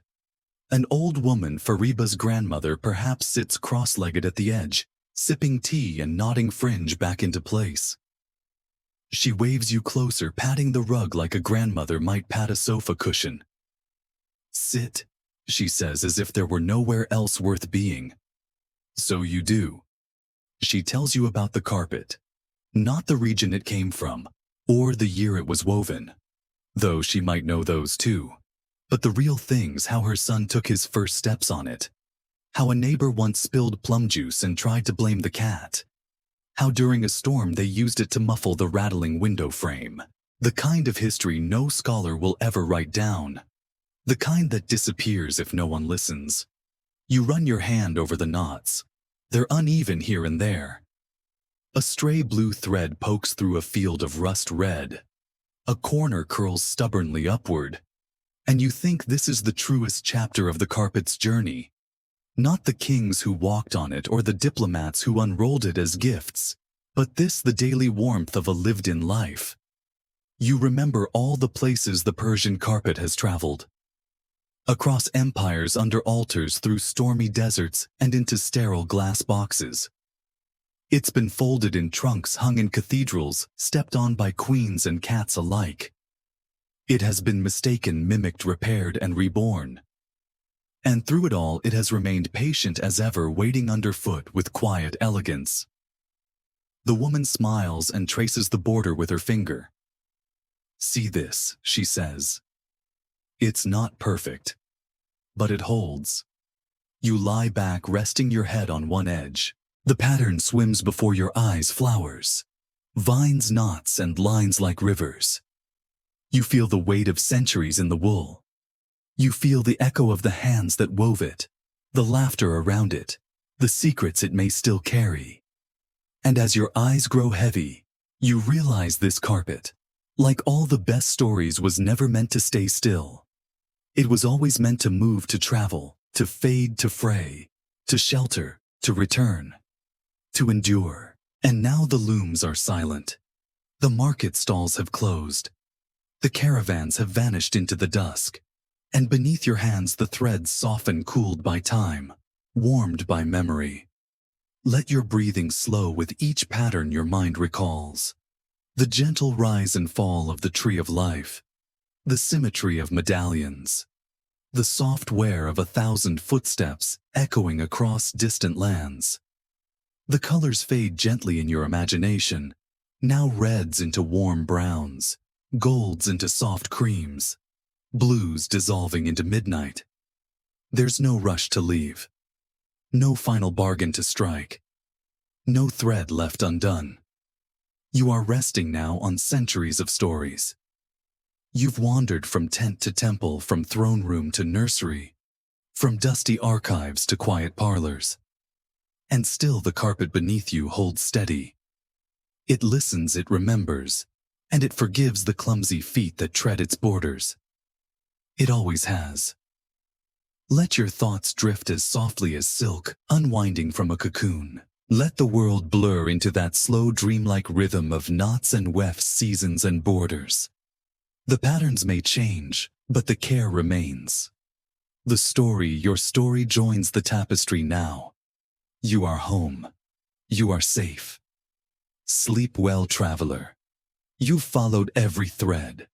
An old woman, Fariba's grandmother, perhaps sits cross-legged at the edge, sipping tea and knotting fringe back into place. She waves you closer, patting the rug like a grandmother might pat a sofa cushion. "Sit," she says, as if there were nowhere else worth being. "So you do." She tells you about the carpet, not the region it came from, or the year it was woven, though she might know those too. But the real things, how her son took his first steps on it, how a neighbor once spilled plum juice and tried to blame the cat, how during a storm they used it to muffle the rattling window frame. The kind of history no scholar will ever write down. The kind that disappears if no one listens. You run your hand over the knots. They're uneven here and there. A stray blue thread pokes through a field of rust red. A corner curls stubbornly upward. And you think this is the truest chapter of the carpet's journey. Not the kings who walked on it or the diplomats who unrolled it as gifts, but this, the daily warmth of a lived-in life. You remember all the places the Persian carpet has traveled. Across empires, under altars, through stormy deserts, and into sterile glass boxes. It's been folded in trunks, hung in cathedrals, stepped on by queens and cats alike. It has been mistaken, mimicked, repaired, and reborn. And through it all, it has remained patient as ever, waiting underfoot with quiet elegance. The woman smiles and traces the border with her finger. "See this," she says. "It's not perfect, but it holds." You lie back, resting your head on one edge. The pattern swims before your eyes, flowers, vines, knots, and lines like rivers. You feel the weight of centuries in the wool. You feel the echo of the hands that wove it, the laughter around it, the secrets it may still carry. And as your eyes grow heavy, you realize this carpet, like all the best stories, was never meant to stay still. It was always meant to move, to travel, to fade, to fray, to shelter, to return, to endure. And now the looms are silent. The market stalls have closed. The caravans have vanished into the dusk. And beneath your hands the threads soften, cooled by time, warmed by memory. Let your breathing slow with each pattern your mind recalls. The gentle rise and fall of the tree of life, the symmetry of medallions, the soft wear of 1,000 footsteps echoing across distant lands. The colors fade gently in your imagination, now reds into warm browns, golds into soft creams, blues dissolving into midnight. There's no rush to leave, no final bargain to strike, no thread left undone. You are resting now on centuries of stories. You've wandered from tent to temple, from throne room to nursery, from dusty archives to quiet parlors. And still the carpet beneath you holds steady. It listens, it remembers, and it forgives the clumsy feet that tread its borders. It always has. Let your thoughts drift as softly as silk unwinding from a cocoon. Let the world blur into that slow dreamlike rhythm of knots and wefts, seasons and borders. The patterns may change, but the care remains. The story, your story, joins the tapestry now. You are home. You are safe. Sleep well, traveler. You've followed every thread,